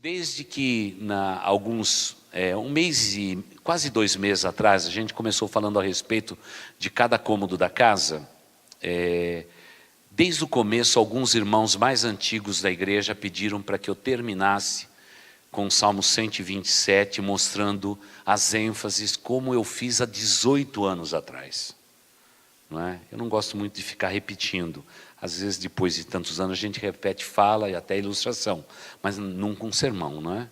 Desde que um mês e quase 2 meses atrás, a gente começou falando a respeito de cada cômodo da casa. Desde o começo, alguns irmãos mais antigos da igreja pediram para que eu terminasse com o Salmo 127, mostrando as ênfases como eu fiz há 18 anos atrás. Não é? Eu não gosto muito de ficar repetindo. Às vezes, depois de tantos anos, a gente repete fala e até ilustração, mas nunca um sermão, não é?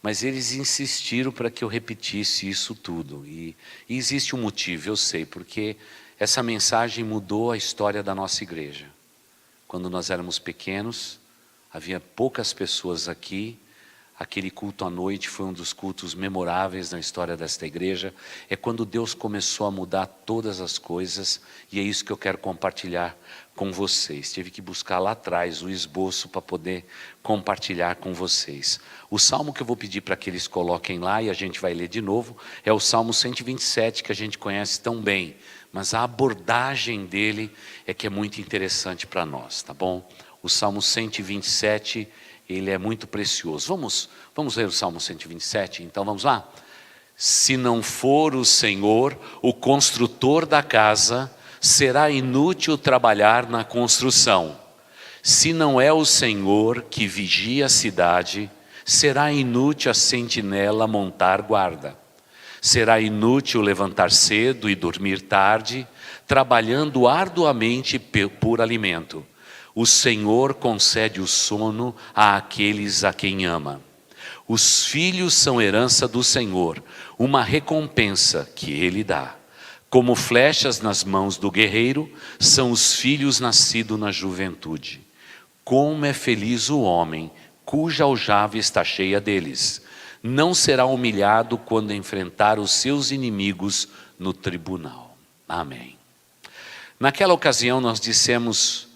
Mas eles insistiram para que eu repetisse isso tudo. E existe um motivo, eu sei, porque essa mensagem mudou a história da nossa igreja. Quando nós éramos pequenos, havia poucas pessoas aqui. Aquele culto à noite foi um dos cultos memoráveis na história desta igreja. É quando Deus começou a mudar todas as coisas, e é isso que eu quero compartilhar com vocês. Tive que buscar lá atrás o esboço para poder compartilhar com vocês. O salmo que eu vou pedir para que eles coloquem lá, e a gente vai ler de novo, é o Salmo 127, que a gente conhece tão bem, mas a abordagem dele é que é muito interessante para nós, tá bom? O Salmo 127, ele é muito precioso. Vamos ler o Salmo 127? Então vamos lá? Se não for o Senhor, o construtor da casa, será inútil trabalhar na construção. Se não é o Senhor que vigia a cidade, será inútil a sentinela montar guarda. Será inútil levantar cedo e dormir tarde, trabalhando arduamente por alimento. O Senhor concede o sono àqueles a quem ama. Os filhos são herança do Senhor, uma recompensa que Ele dá. Como flechas nas mãos do guerreiro, são os filhos nascidos na juventude. Como é feliz o homem, cuja aljava está cheia deles. Não será humilhado quando enfrentar os seus inimigos no tribunal. Amém. Naquela ocasião nós dissemos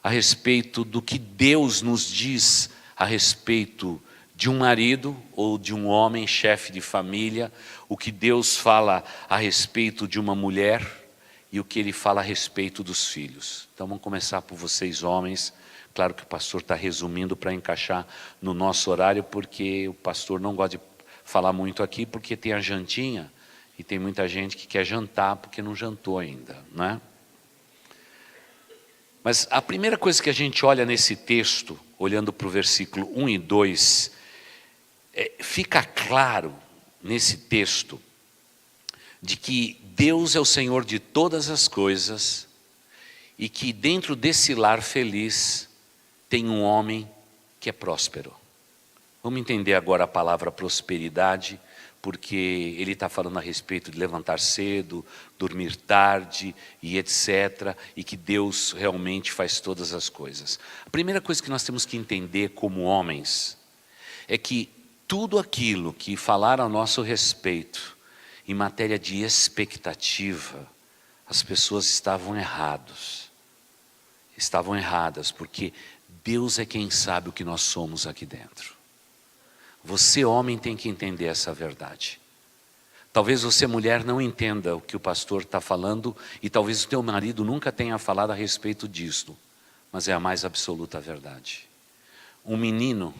a respeito do que Deus nos diz a respeito de um marido ou de um homem, chefe de família, o que Deus fala a respeito de uma mulher e o que Ele fala a respeito dos filhos. Então vamos começar por vocês, homens. Claro que o pastor está resumindo para encaixar no nosso horário, porque o pastor não gosta de falar muito aqui, porque tem a jantinha e tem muita gente que quer jantar porque não jantou ainda, não é? Mas a primeira coisa que a gente olha nesse texto, olhando para o versículo 1 e 2, fica claro nesse texto de que Deus é o Senhor de todas as coisas e que dentro desse lar feliz tem um homem que é próspero. Vamos entender agora a palavra prosperidade, porque ele está falando a respeito de levantar cedo, dormir tarde e etc. E que Deus realmente faz todas as coisas. A primeira coisa que nós temos que entender como homens é que tudo aquilo que falar a nosso respeito em matéria de expectativa, as pessoas estavam erradas, porque Deus é quem sabe o que nós somos aqui dentro. Você, homem, tem que entender essa verdade. Talvez você, mulher, não entenda o que o pastor está falando e talvez o teu marido nunca tenha falado a respeito disso, mas é a mais absoluta verdade. Um menino,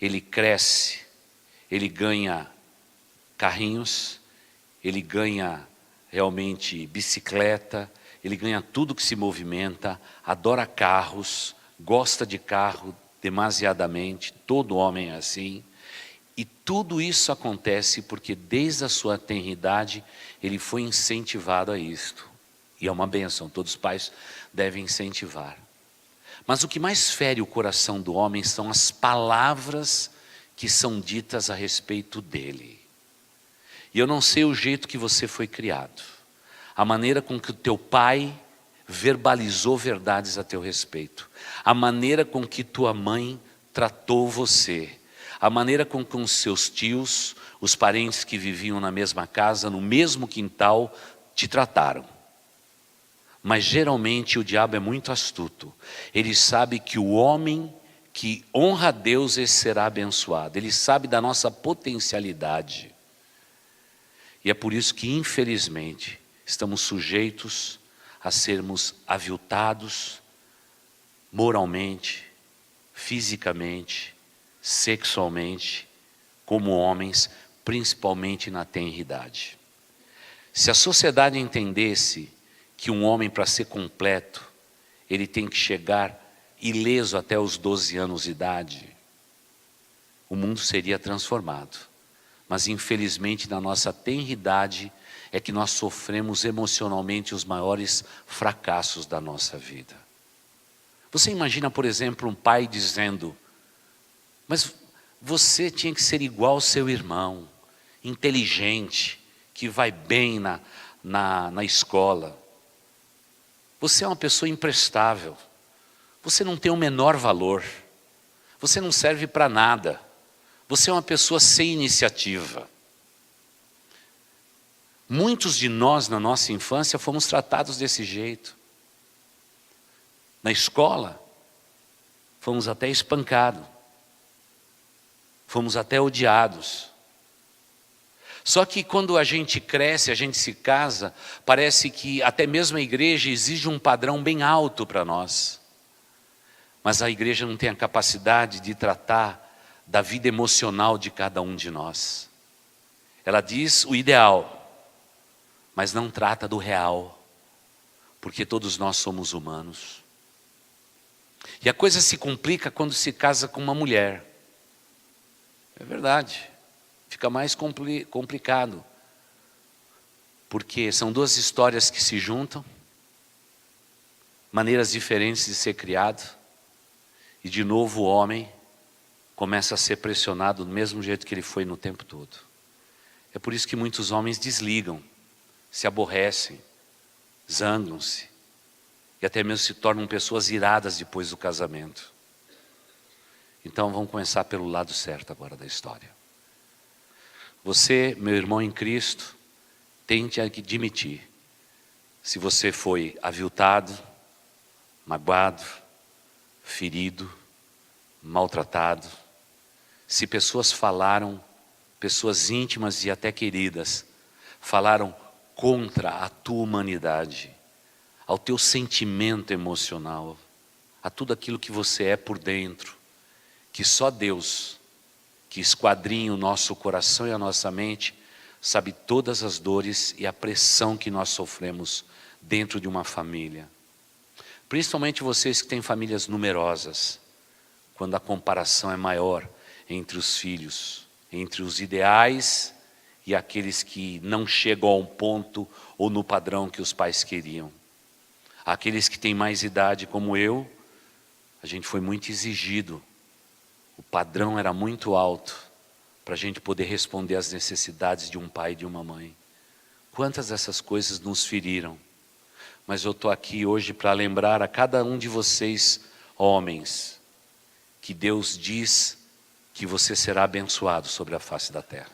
ele cresce, ele ganha carrinhos, ele ganha realmente bicicleta, ele ganha tudo que se movimenta, adora carros, gosta de carro demasiadamente, todo homem é assim. E tudo isso acontece porque desde a sua tenridade ele foi incentivado a isto. E é uma bênção, todos os pais devem incentivar. Mas o que mais fere o coração do homem são as palavras que são ditas a respeito dele. E eu não sei o jeito que você foi criado, a maneira com que o teu pai verbalizou verdades a teu respeito, a maneira com que tua mãe tratou você, a maneira com que os seus tios, os parentes que viviam na mesma casa, no mesmo quintal, te trataram. Mas geralmente o diabo é muito astuto. Ele sabe que o homem que honra a Deus, esse será abençoado. Ele sabe da nossa potencialidade. E é por isso que, infelizmente, estamos sujeitos a sermos aviltados moralmente, fisicamente, sexualmente, como homens, principalmente na tenridade. Se a sociedade entendesse que um homem, para ser completo, ele tem que chegar ileso até os 12 anos de idade, o mundo seria transformado. Mas infelizmente na nossa tenridade é que nós sofremos emocionalmente os maiores fracassos da nossa vida. Você imagina, por exemplo, um pai dizendo: mas você tinha que ser igual ao seu irmão, inteligente, que vai bem na escola. Você é uma pessoa imprestável. Você não tem o menor valor. Você não serve para nada. Você é uma pessoa sem iniciativa. Muitos de nós, na nossa infância, fomos tratados desse jeito. Na escola, fomos até espancados. Fomos até odiados. Só que quando a gente cresce, a gente se casa, parece que até mesmo a igreja exige um padrão bem alto para nós. Mas a igreja não tem a capacidade de tratar da vida emocional de cada um de nós. Ela diz o ideal, mas não trata do real, porque todos nós somos humanos. E a coisa se complica quando se casa com uma mulher. É verdade, fica mais complicado, porque são duas histórias que se juntam, maneiras diferentes de ser criado, e de novo o homem começa a ser pressionado do mesmo jeito que ele foi no tempo todo. É por isso que muitos homens desligam, se aborrecem, zangam-se, e até mesmo se tornam pessoas iradas depois do casamento. Então vamos começar pelo lado certo agora da história. Você, meu irmão em Cristo, tente admitir se você foi aviltado, magoado, ferido, maltratado, se pessoas falaram, pessoas íntimas e até queridas, falaram contra a tua humanidade, ao teu sentimento emocional, a tudo aquilo que você é por dentro, que só Deus, que esquadrinha o nosso coração e a nossa mente, sabe todas as dores e a pressão que nós sofremos dentro de uma família. Principalmente vocês que têm famílias numerosas, quando a comparação é maior entre os filhos, entre os ideais e aqueles que não chegam a um ponto ou no padrão que os pais queriam. Aqueles que têm mais idade como eu, a gente foi muito exigido. O padrão era muito alto para a gente poder responder às necessidades de um pai e de uma mãe. Quantas dessas coisas nos feriram? Mas eu estou aqui hoje para lembrar a cada um de vocês, homens, que Deus diz que você será abençoado sobre a face da terra.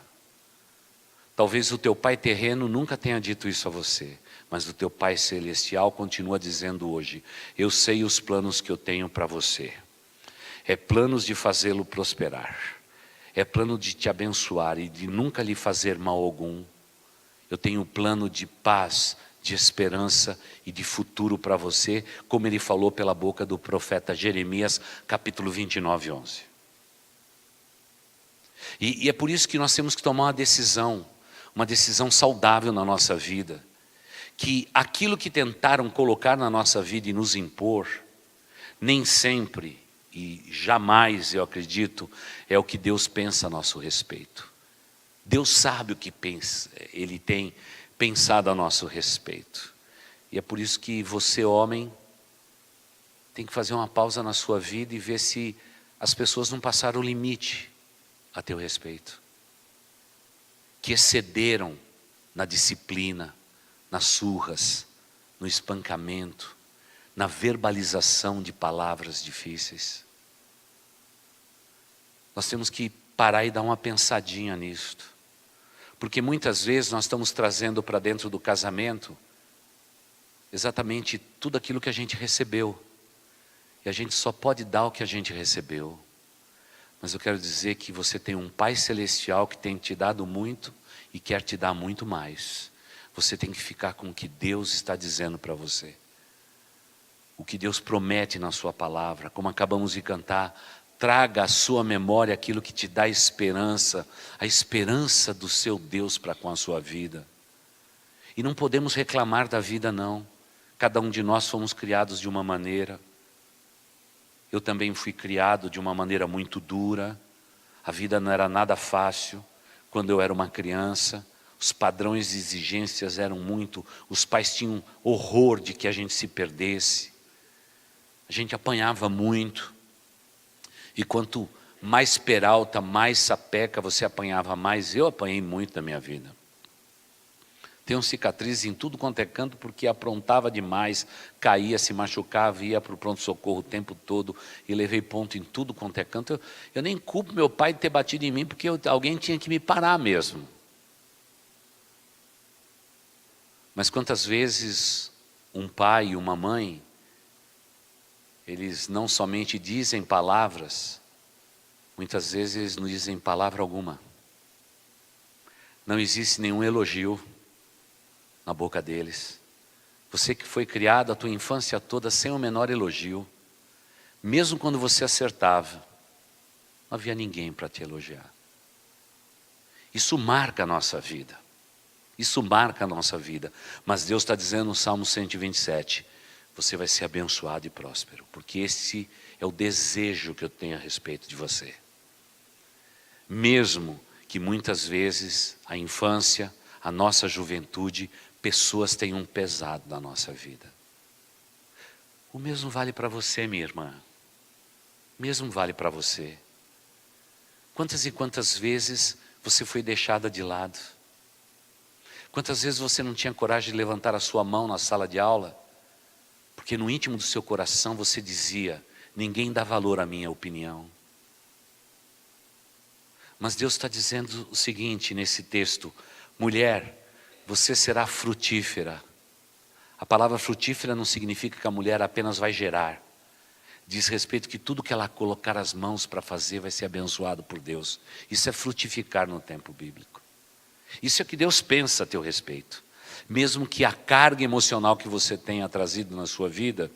Talvez o teu pai terreno nunca tenha dito isso a você, mas o teu pai celestial continua dizendo hoje: eu sei os planos que eu tenho para você. É planos de fazê-lo prosperar. É plano de te abençoar e de nunca lhe fazer mal algum. Eu tenho um plano de paz, de esperança e de futuro para você, como ele falou pela boca do profeta Jeremias, capítulo 29, 11. E é por isso que nós temos que tomar uma decisão saudável na nossa vida, que aquilo que tentaram colocar na nossa vida e nos impor, nem sempre e jamais, eu acredito, é o que Deus pensa a nosso respeito. Deus sabe o que pensa, Ele tem pensado a nosso respeito. E é por isso que você, homem, tem que fazer uma pausa na sua vida e ver se as pessoas não passaram o limite a teu respeito. Que excederam na disciplina, nas surras, no espancamento, na verbalização de palavras difíceis. Nós temos que parar e dar uma pensadinha nisto. Porque muitas vezes nós estamos trazendo para dentro do casamento exatamente tudo aquilo que a gente recebeu. E a gente só pode dar o que a gente recebeu. Mas eu quero dizer que você tem um Pai Celestial que tem te dado muito e quer te dar muito mais. Você tem que ficar com o que Deus está dizendo para você. O que Deus promete na sua palavra, como acabamos de cantar, traga à sua memória aquilo que te dá esperança, a esperança do seu Deus para com a sua vida. E não podemos reclamar da vida não, cada um de nós fomos criados de uma maneira. Eu também fui criado de uma maneira muito dura, a vida não era nada fácil, quando eu era uma criança, os padrões de exigências eram muito, os pais tinham horror de que a gente se perdesse, a gente apanhava muito, e quanto mais peralta, mais sapeca você apanhava mais, eu apanhei muito na minha vida. Tenho cicatrizes em tudo quanto é canto, porque aprontava demais, caía, se machucava, ia para o pronto-socorro o tempo todo, e levei ponto em tudo quanto é canto. Eu nem culpo meu pai de ter batido em mim, porque alguém tinha que me parar mesmo. Mas quantas vezes um pai e uma mãe, eles não somente dizem palavras, muitas vezes eles não dizem palavra alguma. Não existe nenhum elogio na boca deles. Você que foi criado a tua infância toda sem o menor elogio, mesmo quando você acertava, não havia ninguém para te elogiar. Isso marca a nossa vida. Isso marca a nossa vida. Mas Deus está dizendo no Salmo 127, você vai ser abençoado e próspero, porque esse é o desejo que eu tenho a respeito de você. Mesmo que muitas vezes a infância, a nossa juventude, pessoas tenham pesado na nossa vida. O mesmo vale para você, minha irmã. O mesmo vale para você. Quantas e quantas vezes você foi deixada de lado? Quantas vezes você não tinha coragem de levantar a sua mão na sala de aula? Porque no íntimo do seu coração você dizia, ninguém dá valor à minha opinião. Mas Deus está dizendo o seguinte nesse texto, mulher, você será frutífera. A palavra frutífera não significa que a mulher apenas vai gerar. Diz respeito que tudo que ela colocar as mãos para fazer vai ser abençoado por Deus. Isso é frutificar no tempo bíblico. Isso é o que Deus pensa a teu respeito. Mesmo que a carga emocional que você tenha trazido na sua vida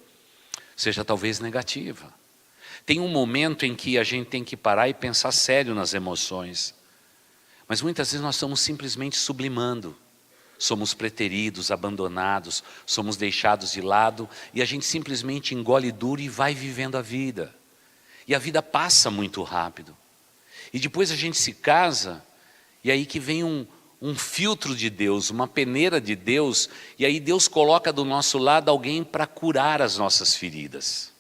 seja talvez negativa. Tem um momento em que a gente tem que parar e pensar sério nas emoções. Mas muitas vezes nós estamos simplesmente sublimando. Somos preteridos, abandonados, somos deixados de lado e a gente simplesmente engole duro e vai vivendo a vida. E a vida passa muito rápido. E depois a gente se casa e aí que vem um filtro de Deus, uma peneira de Deus, e aí Deus coloca do nosso lado alguém para curar as nossas feridas.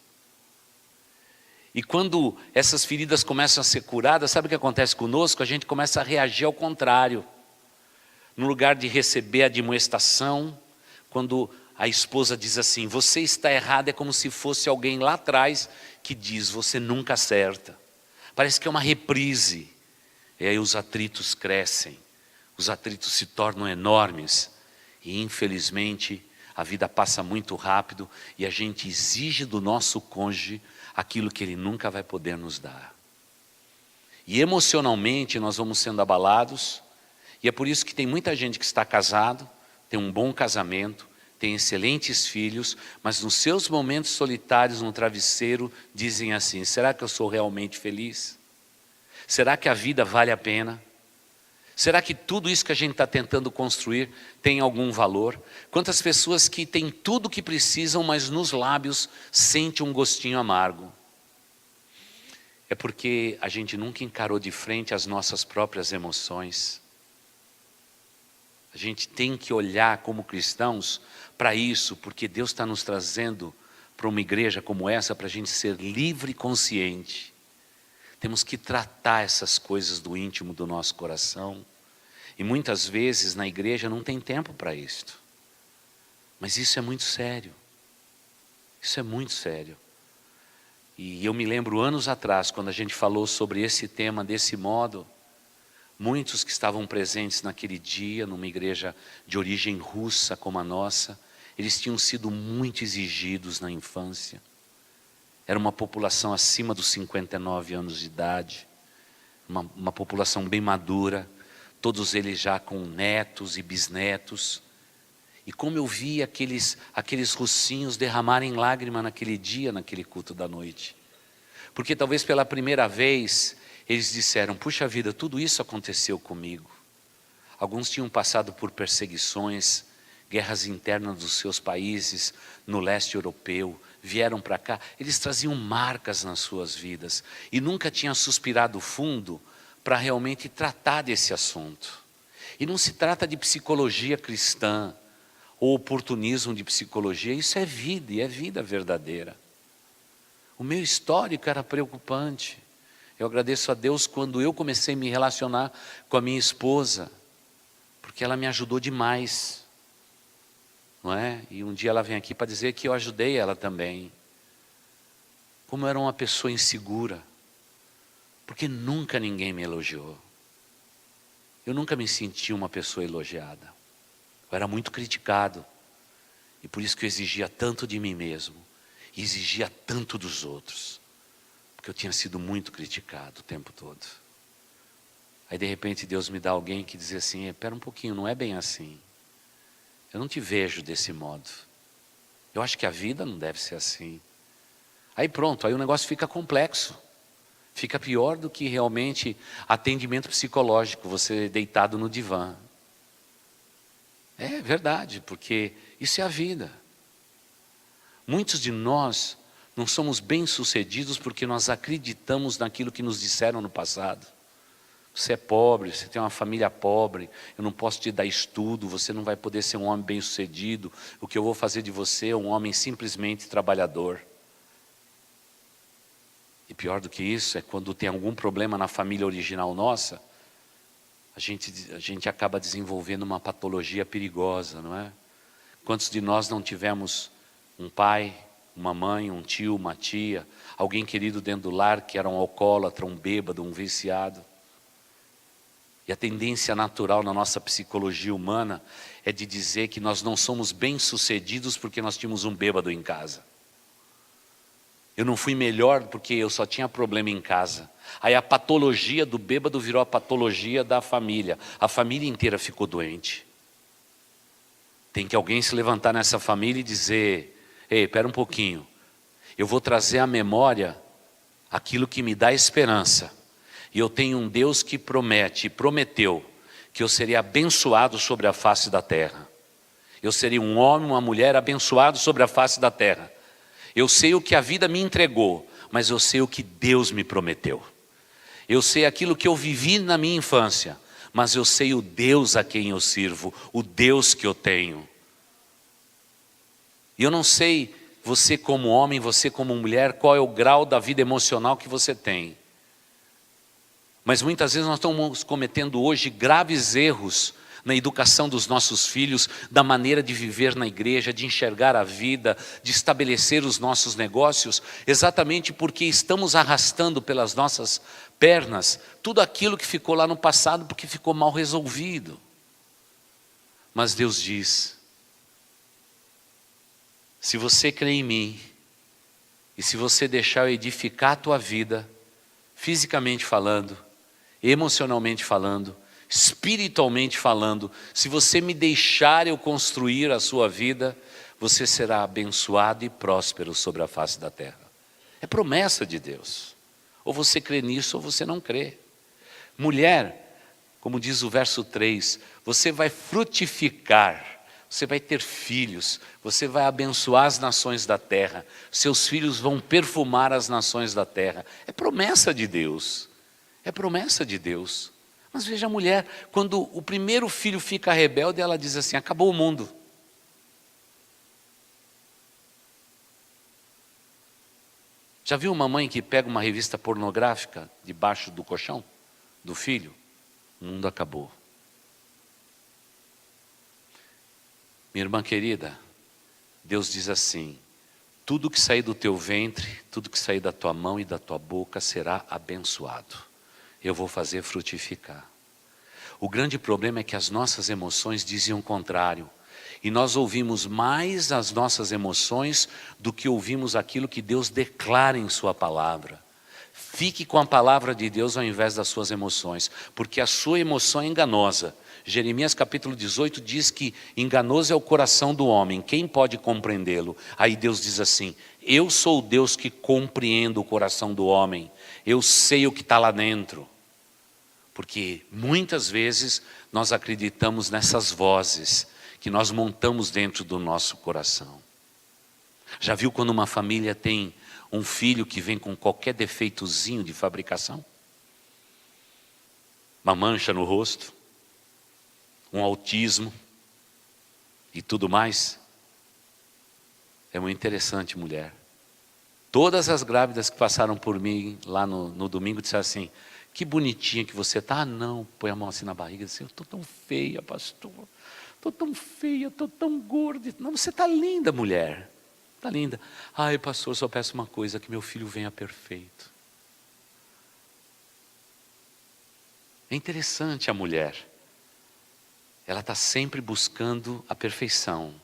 E quando essas feridas começam a ser curadas, sabe o que acontece conosco? A gente começa a reagir ao contrário. No lugar de receber a admoestação, quando a esposa diz assim, você está errado, é como se fosse alguém lá atrás que diz, você nunca acerta. Parece que é uma reprise. E aí os atritos crescem, os atritos se tornam enormes. E infelizmente a vida passa muito rápido e a gente exige do nosso cônjuge aquilo que ele nunca vai poder nos dar. E emocionalmente nós vamos sendo abalados. E é por isso que tem muita gente que está casado, tem um bom casamento, tem excelentes filhos, mas nos seus momentos solitários no travesseiro dizem assim, será que eu sou realmente feliz? Será que a vida vale a pena? Será que tudo isso que a gente está tentando construir tem algum valor? Quantas pessoas que têm tudo o que precisam, mas nos lábios sente um gostinho amargo? É porque a gente nunca encarou de frente as nossas próprias emoções. A gente tem que olhar como cristãos para isso, porque Deus está nos trazendo para uma igreja como essa, para a gente ser livre e consciente. Temos que tratar essas coisas do íntimo do nosso coração. E muitas vezes na igreja não tem tempo para isto. Mas isso é muito sério. Isso é muito sério. E eu me lembro anos atrás, quando a gente falou sobre esse tema desse modo, muitos que estavam presentes naquele dia, numa igreja de origem russa como a nossa, eles tinham sido muito exigidos na infância. Era uma população acima dos 59 anos de idade, uma população bem madura, todos eles já com netos e bisnetos. E como eu vi aqueles russinhos derramarem lágrima naquele dia, naquele culto da noite. Porque talvez pela primeira vez eles disseram: puxa vida, tudo isso aconteceu comigo. Alguns tinham passado por perseguições, guerras internas dos seus países, no leste europeu, vieram para cá, eles traziam marcas nas suas vidas e nunca tinham suspirado fundo para realmente tratar desse assunto. E não se trata de psicologia cristã ou oportunismo de psicologia, isso é vida e é vida verdadeira. O meu histórico era preocupante. Eu agradeço a Deus quando eu comecei a me relacionar com a minha esposa, porque ela me ajudou demais, não é? E um dia ela vem aqui para dizer que eu ajudei ela também. Como eu era uma pessoa insegura, porque nunca ninguém me elogiou. Eu nunca me senti uma pessoa elogiada. Eu era muito criticado, e por isso que eu exigia tanto de mim mesmo, e exigia tanto dos outros, porque eu tinha sido muito criticado o tempo todo. Aí de repente Deus me dá alguém que diz assim: espera um pouquinho, não é bem assim. Eu não te vejo desse modo. Eu acho que a vida não deve ser assim. Aí pronto, aí o negócio fica complexo. Fica pior do que realmente atendimento psicológico, você deitado no divã. É verdade, porque isso é a vida. Muitos de nós não somos bem-sucedidos porque nós acreditamos naquilo que nos disseram no passado. Você é pobre, você tem uma família pobre, eu não posso te dar estudo, você não vai poder ser um homem bem-sucedido, o que eu vou fazer de você é um homem simplesmente trabalhador. E pior do que isso é quando tem algum problema na família original nossa, a gente acaba desenvolvendo uma patologia perigosa, não é? Quantos de nós não tivemos um pai, uma mãe, um tio, uma tia, alguém querido dentro do lar que era um alcoólatra, um bêbado, um viciado? E a tendência natural na nossa psicologia humana é de dizer que nós não somos bem-sucedidos porque nós tínhamos um bêbado em casa. Eu não fui melhor porque eu só tinha problema em casa. Aí a patologia do bêbado virou a patologia da família. A família inteira ficou doente. Tem que alguém se levantar nessa família e dizer: ei, espera um pouquinho. Eu vou trazer à memória aquilo que me dá esperança. E eu tenho um Deus que promete, prometeu, que eu seria abençoado sobre a face da terra. Eu seria um homem, uma mulher abençoado sobre a face da terra. Eu sei o que a vida me entregou, mas eu sei o que Deus me prometeu. Eu sei aquilo que eu vivi na minha infância, mas eu sei o Deus a quem eu sirvo, o Deus que eu tenho. E eu não sei, você como homem, você como mulher, qual é o grau da vida emocional que você tem. Mas muitas vezes nós estamos cometendo hoje graves erros na educação dos nossos filhos, da maneira de viver na igreja, de enxergar a vida, de estabelecer os nossos negócios, exatamente porque estamos arrastando pelas nossas pernas tudo aquilo que ficou lá no passado, porque ficou mal resolvido. Mas Deus diz: se você crê em mim, e se você deixar eu edificar a tua vida, fisicamente falando, emocionalmente falando, espiritualmente falando, se você me deixar eu construir a sua vida, você será abençoado e próspero sobre a face da terra. É promessa de Deus. Ou você crê nisso ou você não crê. Mulher, como diz o verso 3, você vai frutificar, você vai ter filhos, você vai abençoar as nações da terra, seus filhos vão perfumar as nações da terra. É promessa de Deus. É promessa de Deus. Mas veja a mulher, quando o primeiro filho fica rebelde, ela diz assim: acabou o mundo. Já viu uma mãe que pega uma revista pornográfica debaixo do colchão do filho? O mundo acabou. Minha irmã querida, Deus diz assim: tudo que sair do teu ventre, tudo que sair da tua mão e da tua boca será abençoado. Eu vou fazer frutificar. O grande problema é que as nossas emoções dizem o contrário. E nós ouvimos mais as nossas emoções do que ouvimos aquilo que Deus declara em sua palavra. Fique com a palavra de Deus ao invés das suas emoções, porque a sua emoção é enganosa. Jeremias capítulo 18 diz que enganoso é o coração do homem, quem pode compreendê-lo? Aí Deus diz assim: eu sou o Deus que compreendo o coração do homem, eu sei o que está lá dentro. Porque muitas vezes nós acreditamos nessas vozes que nós montamos dentro do nosso coração. Já viu quando uma família tem um filho que vem com qualquer defeitozinho de fabricação? Uma mancha no rosto, um autismo e tudo mais? É muito interessante, mulher. Todas as grávidas que passaram por mim lá no domingo disseram assim: que bonitinha que você está. Ah, não, põe a mão assim na barriga e diz assim: eu estou tão feia, pastor. Estou tão feia, estou tão gorda. Não, você está linda, mulher. Está linda. Ai, pastor, só peço uma coisa, que meu filho venha perfeito. É interessante a mulher. Ela está sempre buscando a perfeição.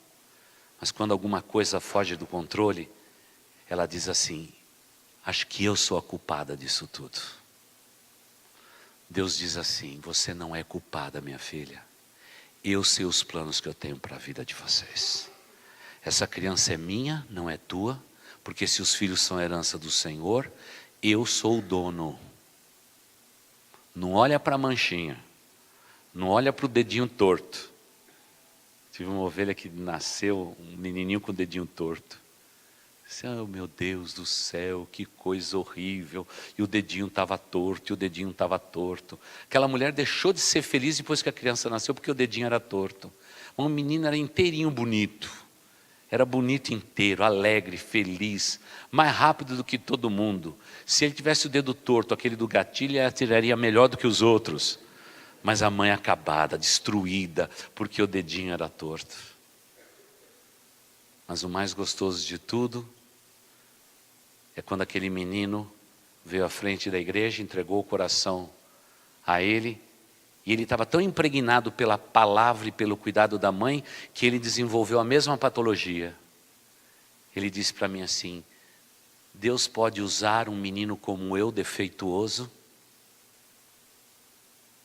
Mas quando alguma coisa foge do controle, ela diz assim: acho que eu sou a culpada disso tudo. Deus diz assim: você não é culpada, minha filha. Eu sei os planos que eu tenho para a vida de vocês. Essa criança é minha, não é tua, porque se os filhos são herança do Senhor, eu sou o dono. Não olha para a manchinha, não olha para o dedinho torto. Tive uma ovelha que nasceu, um menininho com o dedinho torto. Oh, meu Deus do céu, que coisa horrível. E o dedinho estava torto, e o dedinho estava torto. Aquela mulher deixou de ser feliz depois que a criança nasceu, porque o dedinho era torto. Um menino era inteirinho bonito. Era bonito inteiro, alegre, feliz, mais rápido do que todo mundo. Se ele tivesse o dedo torto, aquele do gatilho, ele atiraria melhor do que os outros. Mas a mãe acabada, destruída, porque o dedinho era torto. Mas o mais gostoso de tudo é quando aquele menino veio à frente da igreja, entregou o coração a ele, e ele estava tão impregnado pela palavra e pelo cuidado da mãe, que ele desenvolveu a mesma patologia. Ele disse para mim assim: Deus pode usar um menino como eu, defeituoso?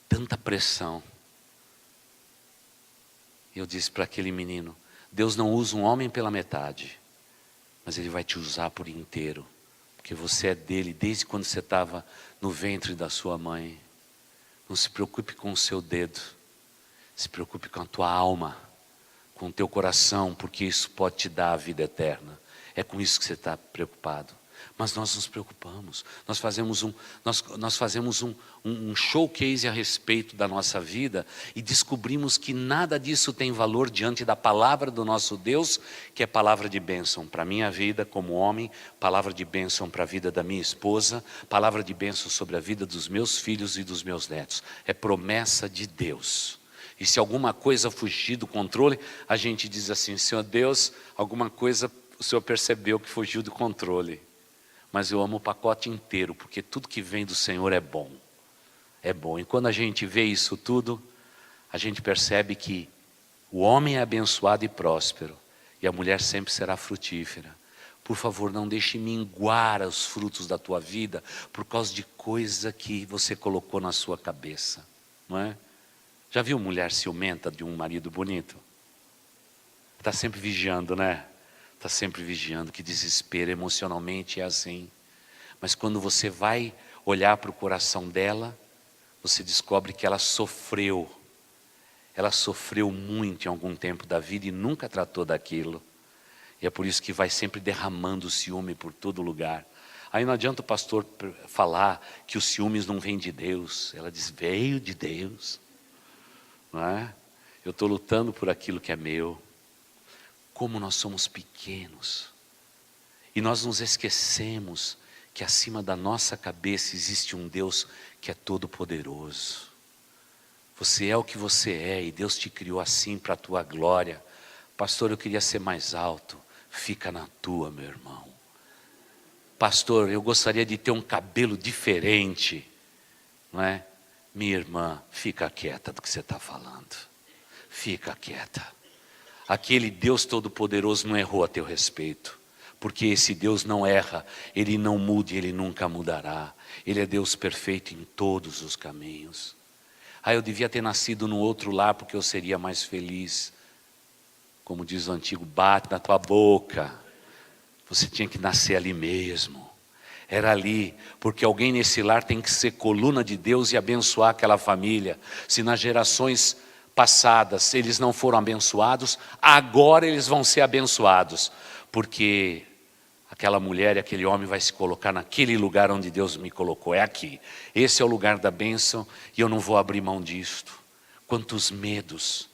Tanta pressão. Eu disse para aquele menino: Deus não usa um homem pela metade, mas Ele vai te usar por inteiro, porque você é dele desde quando você estava no ventre da sua mãe. Não se preocupe com o seu dedo, se preocupe com a tua alma, com o teu coração, porque isso pode te dar a vida eterna. É com isso que você está preocupado. Mas nós nos preocupamos, nós fazemos um showcase a respeito da nossa vida e descobrimos que nada disso tem valor diante da palavra do nosso Deus, que é palavra de bênção para a minha vida como homem, palavra de bênção para a vida da minha esposa, palavra de bênção sobre a vida dos meus filhos e dos meus netos. É promessa de Deus. E se alguma coisa fugir do controle, a gente diz assim: Senhor Deus, alguma coisa o Senhor percebeu que fugiu do controle. Mas eu amo o pacote inteiro, porque tudo que vem do Senhor é bom. É bom. E quando a gente vê isso tudo, a gente percebe que o homem é abençoado e próspero, e a mulher sempre será frutífera. Por favor, não deixe minguar os frutos da tua vida por causa de coisa que você colocou na sua cabeça, não é? Já viu mulher ciumenta de um marido bonito? Está sempre vigiando, né? Está sempre vigiando, que desespero, emocionalmente é assim. Mas quando você vai olhar para o coração dela, você descobre que ela sofreu muito em algum tempo da vida e nunca tratou daquilo. E é por isso que vai sempre derramando ciúme por todo lugar. Aí não adianta o pastor falar que os ciúmes não vêm de Deus. Ela diz: veio de Deus, não é? Eu estou lutando por aquilo que é meu. Como nós somos pequenos, e nós nos esquecemos que acima da nossa cabeça existe um Deus que é todo poderoso. Você é o que você é, e Deus te criou assim para a tua glória. Pastor, eu queria ser mais alto. Fica na tua, meu irmão. Pastor, eu gostaria de ter um cabelo diferente, não é? Minha irmã, fica quieta do que você está falando. Fica quieta. Aquele Deus Todo-Poderoso não errou a teu respeito. porque esse Deus não erra, Ele não muda e Ele nunca mudará. Ele é Deus perfeito em todos os caminhos. Eu devia ter nascido no outro lar porque eu seria mais feliz. Como diz o antigo, bate na tua boca. Você tinha que nascer ali mesmo. Era ali, porque alguém nesse lar tem que ser coluna de Deus e abençoar aquela família. Se nas gerações passadas eles não foram abençoados, agora eles vão ser abençoados. Porque aquela mulher e aquele homem vai se colocar naquele lugar onde Deus me colocou. É aqui. Esse é o lugar da bênção e eu não vou abrir mão disto. Quantos medos.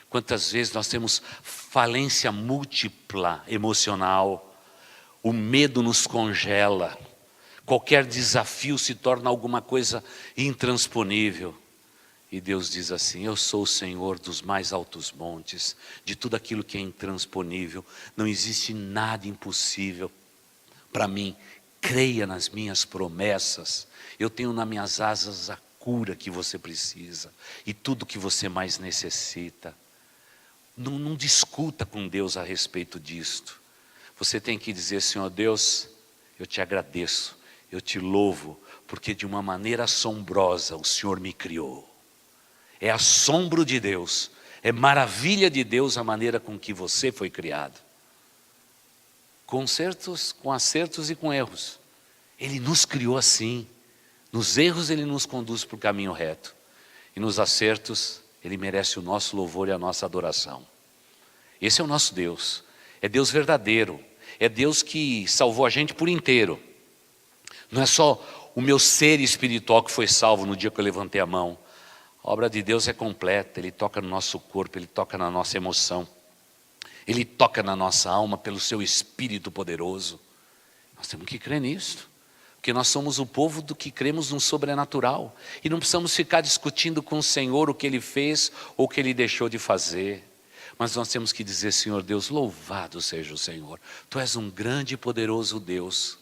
Quantas vezes nós temos falência múltipla emocional. O medo nos congela. Qualquer desafio se torna alguma coisa intransponível. E Deus diz assim: eu sou o Senhor dos mais altos montes, de tudo aquilo que é intransponível. Não existe nada impossível para mim. Creia nas minhas promessas. Eu tenho nas minhas asas a cura que você precisa e tudo que você mais necessita. Não discuta com Deus a respeito disto. Você tem que dizer: Senhor Deus, eu te agradeço. Eu te louvo, porque de uma maneira assombrosa o Senhor me criou. É assombro de Deus, é maravilha de Deus a maneira com que você foi criado. Com acertos e com erros. Ele nos criou assim. Nos erros Ele nos conduz para o caminho reto. E nos acertos Ele merece o nosso louvor e a nossa adoração. Esse é o nosso Deus. É Deus verdadeiro. É Deus que salvou a gente por inteiro. Não é só o meu ser espiritual que foi salvo no dia que eu levantei a mão. A obra de Deus é completa. Ele toca no nosso corpo, Ele toca na nossa emoção. Ele toca na nossa alma pelo seu Espírito poderoso. Nós temos que crer nisso. Porque nós somos o povo do que cremos no sobrenatural. E não precisamos ficar discutindo com o Senhor o que Ele fez ou o que Ele deixou de fazer. Mas nós temos que dizer: Senhor Deus, louvado seja o Senhor. Tu és um grande e poderoso Deus.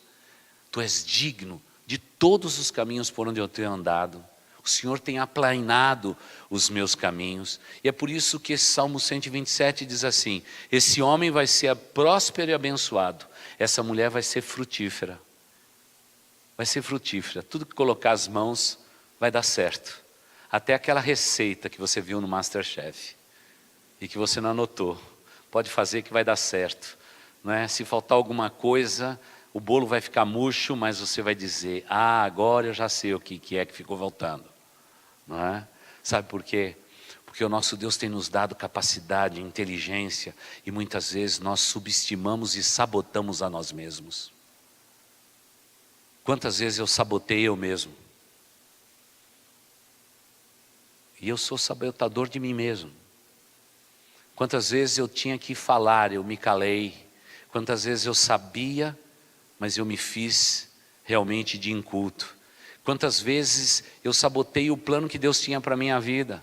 Tu és digno de todos os caminhos por onde eu tenho andado. O Senhor tem aplanado os meus caminhos. E é por isso que esse Salmo 127 diz assim: esse homem vai ser próspero e abençoado. Essa mulher vai ser frutífera. Vai ser frutífera. Tudo que colocar as mãos vai dar certo. Até aquela receita que você viu no MasterChef e que você não anotou. Pode fazer que vai dar certo. Não é? Se faltar alguma coisa, o bolo vai ficar murcho, mas você vai dizer: agora eu já sei o que é que ficou faltando. Não é? Sabe por quê? Porque o nosso Deus tem nos dado capacidade, inteligência, e muitas vezes nós subestimamos e sabotamos a nós mesmos. Quantas vezes eu sabotei eu mesmo? E eu sou sabotador de mim mesmo. Quantas vezes eu tinha que falar, eu me calei. Quantas vezes eu sabia, mas eu me fiz realmente de inculto. Quantas vezes eu sabotei o plano que Deus tinha para a minha vida.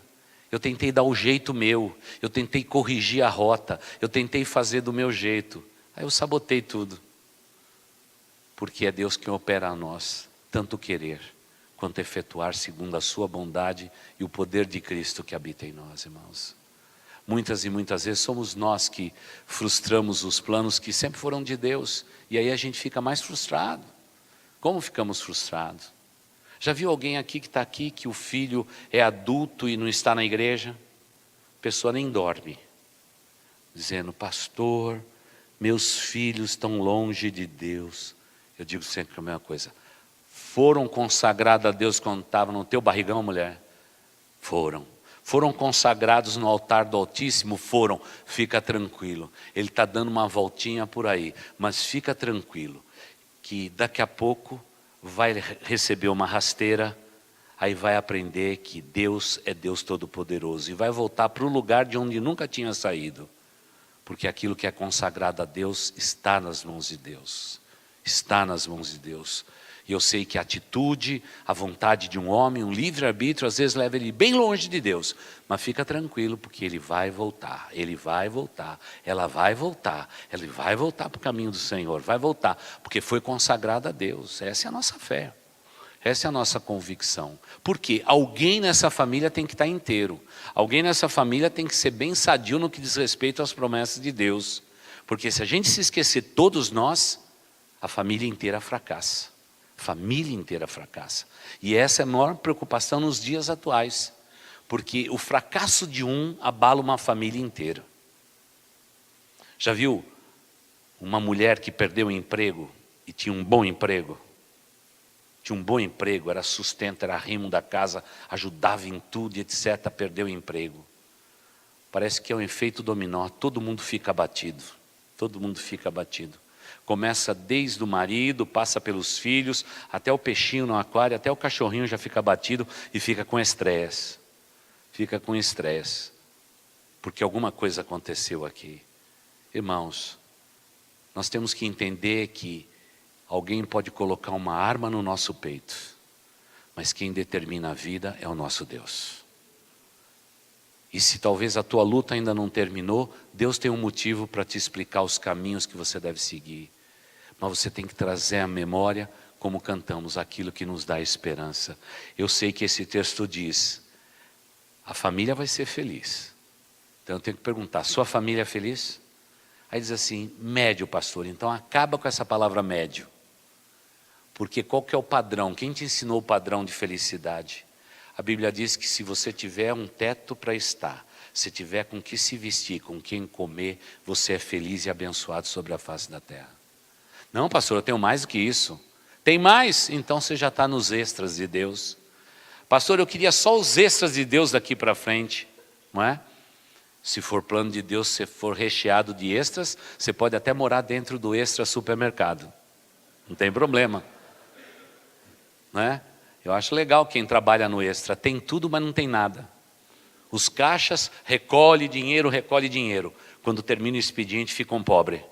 Eu tentei dar o jeito meu, eu tentei corrigir a rota, eu tentei fazer do meu jeito. Aí eu sabotei tudo. Porque é Deus quem opera a nós, tanto querer quanto efetuar segundo a sua bondade e o poder de Cristo que habita em nós, irmãos. Muitas e muitas vezes somos nós que frustramos os planos que sempre foram de Deus. E aí a gente fica mais frustrado. Como ficamos frustrados? Já viu alguém aqui que está aqui, que o filho é adulto e não está na igreja? A pessoa nem dorme. Dizendo: pastor, meus filhos estão longe de Deus. Eu digo sempre a mesma coisa. Foram consagrados a Deus quando estavam no teu barrigão, mulher? Foram. Foram consagrados no altar do Altíssimo? Foram. Fica tranquilo. Ele está dando uma voltinha por aí. Mas fica tranquilo. Que daqui a pouco vai receber uma rasteira. Aí vai aprender que Deus é Deus Todo-Poderoso. E vai voltar para o lugar de onde nunca tinha saído. Porque aquilo que é consagrado a Deus está nas mãos de Deus. Está nas mãos de Deus. E eu sei que a atitude, a vontade de um homem, um livre-arbítrio, às vezes leva ele bem longe de Deus. Mas fica tranquilo, porque ele vai voltar, ele vai voltar, ela vai voltar, ele vai voltar para o caminho do Senhor, vai voltar, porque foi consagrado a Deus. Essa é a nossa fé, essa é a nossa convicção. Porque alguém nessa família tem que estar inteiro, alguém nessa família tem que ser bem sadio no que diz respeito às promessas de Deus. Porque se a gente se esquecer, todos nós, a família inteira fracassa. Família inteira fracassa. E essa é a maior preocupação nos dias atuais. Porque o fracasso de um abala uma família inteira. Já viu uma mulher que perdeu o emprego e tinha um bom emprego? Tinha um bom emprego, era sustento, era arrimo da casa, ajudava em tudo, etc. Perdeu o emprego. Parece que é um efeito dominó, todo mundo fica abatido. Todo mundo fica abatido. Começa desde o marido, passa pelos filhos, até o peixinho no aquário, até o cachorrinho já fica abatido e fica com estresse. Fica com estresse. Porque alguma coisa aconteceu aqui. Irmãos, nós temos que entender que alguém pode colocar uma arma no nosso peito, mas quem determina a vida é o nosso Deus. E se talvez a tua luta ainda não terminou, Deus tem um motivo para te explicar os caminhos que você deve seguir. Mas você tem que trazer à memória, como cantamos, aquilo que nos dá esperança. Eu sei que esse texto diz, a família vai ser feliz. Então eu tenho que perguntar, sua família é feliz? Aí diz assim, médio, pastor. Então acaba com essa palavra médio. Porque qual que é o padrão? Quem te ensinou o padrão de felicidade? A Bíblia diz que se você tiver um teto para estar, se tiver com que se vestir, com quem comer, você é feliz e abençoado sobre a face da terra. Não, pastor, eu tenho mais do que isso. Tem mais? Então você já está nos extras de Deus. Pastor, eu queria só os extras de Deus daqui para frente, não é? Se for plano de Deus, se for recheado de extras, você pode até morar dentro do extra supermercado. Não tem problema. Não é? Eu acho legal quem trabalha no extra. Tem tudo, mas não tem nada. Os caixas recolhem dinheiro. Quando termina o expediente, ficam pobres.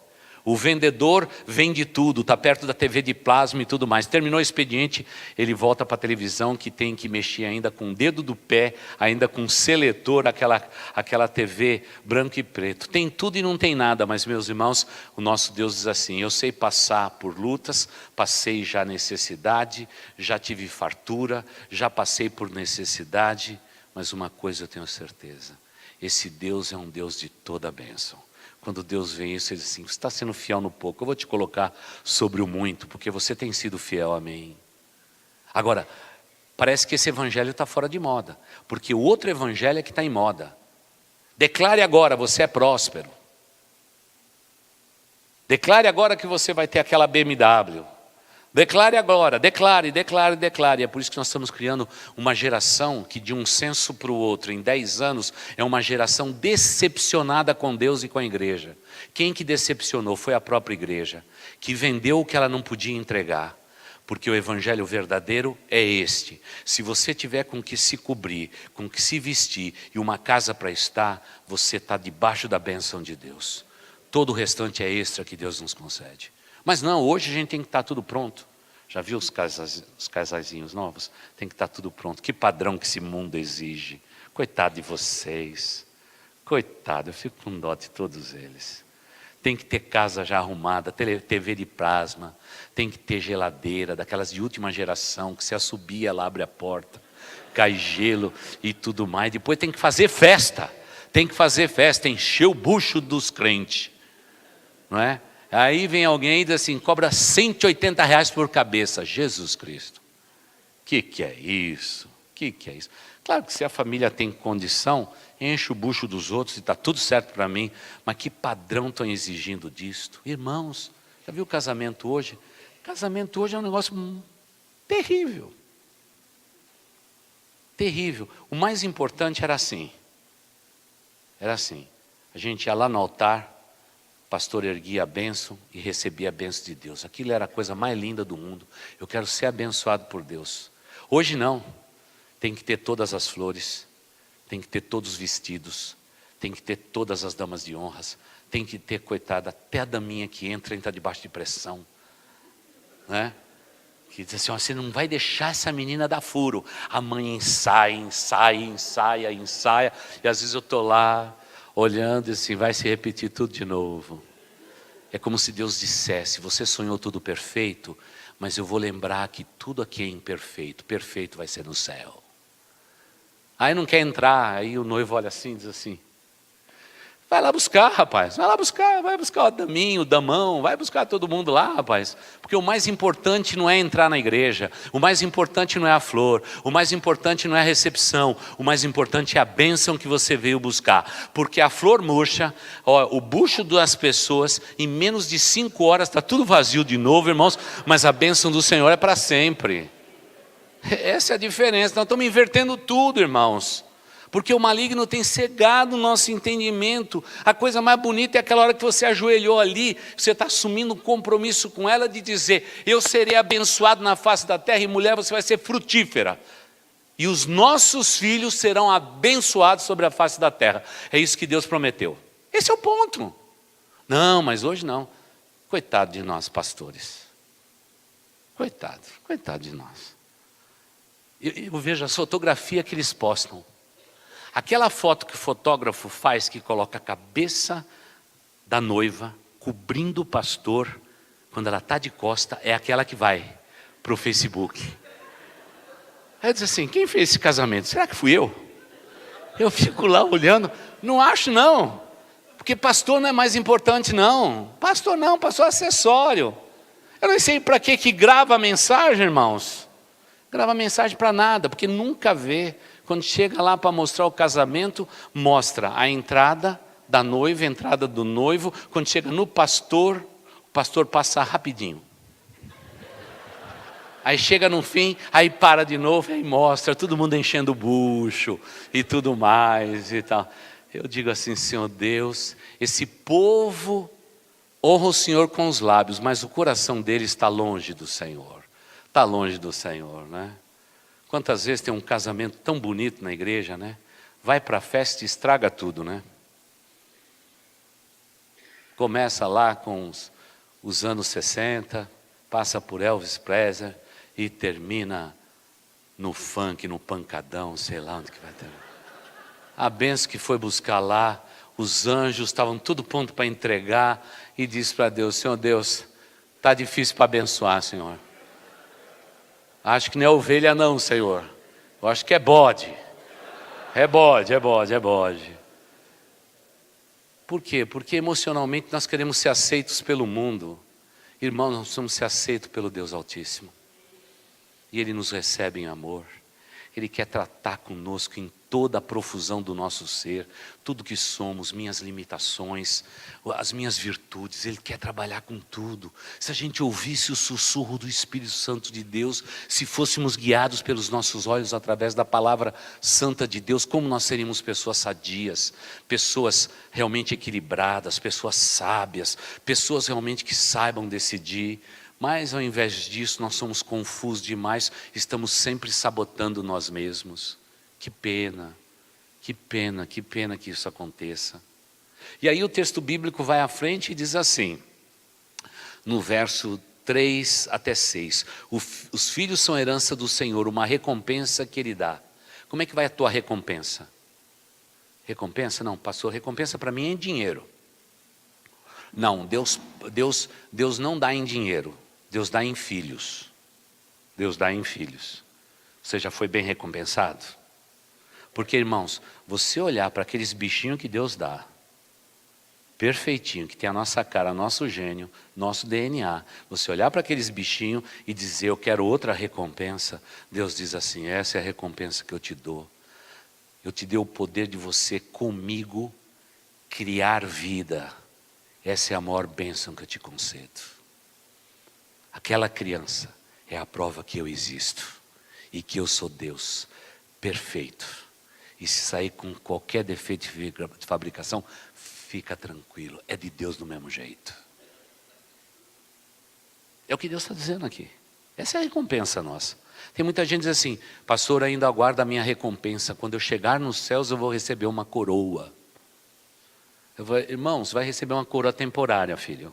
O vendedor vende tudo, está perto da TV de plasma e tudo mais. Terminou o expediente, ele volta para a televisão que tem que mexer ainda com o dedo do pé, ainda com seletor, aquela TV branco e preto. Tem tudo e não tem nada, mas meus irmãos, o nosso Deus diz assim, eu sei passar por lutas, passei já necessidade, já tive fartura, já passei por necessidade, mas uma coisa eu tenho certeza, esse Deus é um Deus de toda a bênção. Quando Deus vê isso, ele diz assim, você está sendo fiel no pouco, eu vou te colocar sobre o muito, porque você tem sido fiel a mim. Agora, parece que esse evangelho está fora de moda, porque o outro evangelho é que está em moda. Declare agora, você é próspero. Declare agora que você vai ter aquela BMW. Declare agora, declare. É por isso que nós estamos criando uma geração que de um censo para o outro, em 10 anos, é uma geração decepcionada com Deus e com a igreja. Quem que decepcionou? Foi a própria igreja, que vendeu o que ela não podia entregar. Porque o evangelho verdadeiro é este. Se você tiver com que se cobrir, com que se vestir e uma casa para estar, você está debaixo da bênção de Deus. Todo o restante é extra que Deus nos concede. Mas não, hoje a gente tem que estar tudo pronto. Já viu os casaizinhos novos? Tem que estar tudo pronto. Que padrão que esse mundo exige. Coitado de vocês. Coitado, eu fico com dó de todos eles. Tem que ter casa já arrumada, TV de plasma. Tem que ter geladeira, daquelas de última geração, que se assobia, ela abre a porta. Cai gelo e tudo mais. Depois tem que fazer festa. Encher o bucho dos crentes. Não é? Aí vem alguém e diz assim, cobra R$180 por cabeça. Jesus Cristo. Que é isso? Que é isso? Claro que se a família tem condição, enche o bucho dos outros e está tudo certo para mim. Mas que padrão estão exigindo disto? Irmãos, já viu o casamento hoje? Casamento hoje é um negócio terrível. Terrível. O mais importante era assim. A gente ia lá no altar, o pastor erguia a bênção e recebia a bênção de Deus. Aquilo era a coisa mais linda do mundo. Eu quero ser abençoado por Deus. Hoje não. Tem que ter todas as flores. Tem que ter todos os vestidos. Tem que ter todas as damas de honras. Tem que ter, coitada, até a daminha que entra e está debaixo de pressão. Né? Que diz assim, ó, você não vai deixar essa menina dar furo. A mãe ensaia. E às vezes eu estou lá, olhando e assim, vai se repetir tudo de novo. É como se Deus dissesse, você sonhou tudo perfeito, mas eu vou lembrar que tudo aqui é imperfeito. Perfeito vai ser no céu. Aí não quer entrar, aí o noivo olha assim e diz assim, Vai lá buscar, rapaz. Vai buscar o Adaminho, o Damão, vai buscar todo mundo lá, rapaz. Porque o mais importante não é entrar na igreja, o mais importante não é a flor, o mais importante não é a recepção, o mais importante é a bênção que você veio buscar. Porque a flor murcha, o bucho das pessoas, em menos de 5 horas está tudo vazio de novo, irmãos, mas a bênção do Senhor é para sempre. Essa é a diferença. Nós estamos invertendo tudo, irmãos. Porque o maligno tem cegado o nosso entendimento. A coisa mais bonita é aquela hora que você ajoelhou ali, você está assumindo um compromisso com ela de dizer: eu serei abençoado na face da terra, e mulher, você vai ser frutífera. E os nossos filhos serão abençoados sobre a face da terra. É isso que Deus prometeu. Esse é o ponto. Não, mas hoje não. Coitado de nós, pastores. Coitado de nós. Eu vejo a fotografia que eles postam. Aquela foto que o fotógrafo faz, que coloca a cabeça da noiva cobrindo o pastor, quando ela está de costa, é aquela que vai para o Facebook. Aí diz assim: quem fez esse casamento? Será que fui eu? Eu fico lá olhando, não acho não, porque pastor não é mais importante não. Pastor é acessório. Eu não sei para que grava a mensagem, irmãos. Grava mensagem para nada, porque nunca vê. Quando chega lá para mostrar o casamento, mostra a entrada da noiva, a entrada do noivo. Quando chega no pastor, o pastor passa rapidinho. Aí chega no fim, aí para de novo, aí mostra todo mundo enchendo o bucho e tudo mais e tal. Eu digo assim: Senhor Deus, esse povo honra o Senhor com os lábios, mas o coração deles está longe do Senhor. Está longe do Senhor, né? Quantas vezes tem um casamento tão bonito na igreja, né? Vai para a festa e estraga tudo, né? Começa lá com os anos 60, passa por Elvis Presley e termina no funk, no pancadão, sei lá onde que vai ter. A benção que foi buscar lá, os anjos estavam tudo pronto para entregar, e disse para Deus: Senhor Deus, está difícil para abençoar, Senhor. Acho que não é ovelha não, Senhor. Eu acho que é bode. É bode. Por quê? Porque emocionalmente nós queremos ser aceitos pelo mundo. Irmãos, nós precisamos ser aceitos pelo Deus Altíssimo. E Ele nos recebe em amor. Ele quer tratar conosco em toda a profusão do nosso ser, tudo que somos, minhas limitações, as minhas virtudes. Ele quer trabalhar com tudo. Se a gente ouvisse o sussurro do Espírito Santo de Deus, se fôssemos guiados pelos nossos olhos através da palavra santa de Deus, como nós seríamos pessoas sadias, pessoas realmente equilibradas, pessoas sábias, pessoas realmente que saibam decidir. Mas ao invés disso, nós somos confusos demais, estamos sempre sabotando nós mesmos. Que pena que isso aconteça. E aí o texto bíblico vai à frente e diz assim, no verso 3 até 6, os filhos são herança do Senhor, uma recompensa que Ele dá. Como é que vai a tua recompensa? Recompensa? Não, pastor, recompensa para mim é em dinheiro. Não, Deus não dá em dinheiro. Deus dá em filhos. Deus dá em filhos. Você já foi bem recompensado? Porque, irmãos, você olhar para aqueles bichinhos que Deus dá, perfeitinho, que tem a nossa cara, nosso gênio, nosso DNA, você olhar para aqueles bichinhos e dizer: eu quero outra recompensa, Deus diz assim: essa é a recompensa que eu te dou. Eu te dei o poder de você comigo criar vida. Essa é a maior bênção que eu te concedo. Aquela criança é a prova que eu existo e que eu sou Deus perfeito. E se sair com qualquer defeito de fabricação, fica tranquilo, é de Deus do mesmo jeito. É o que Deus está dizendo aqui. Essa é a recompensa nossa. Tem muita gente que diz assim: pastor, ainda aguarda a minha recompensa. Quando eu chegar nos céus eu vou receber uma coroa. Irmão, você vai receber uma coroa temporária, filho.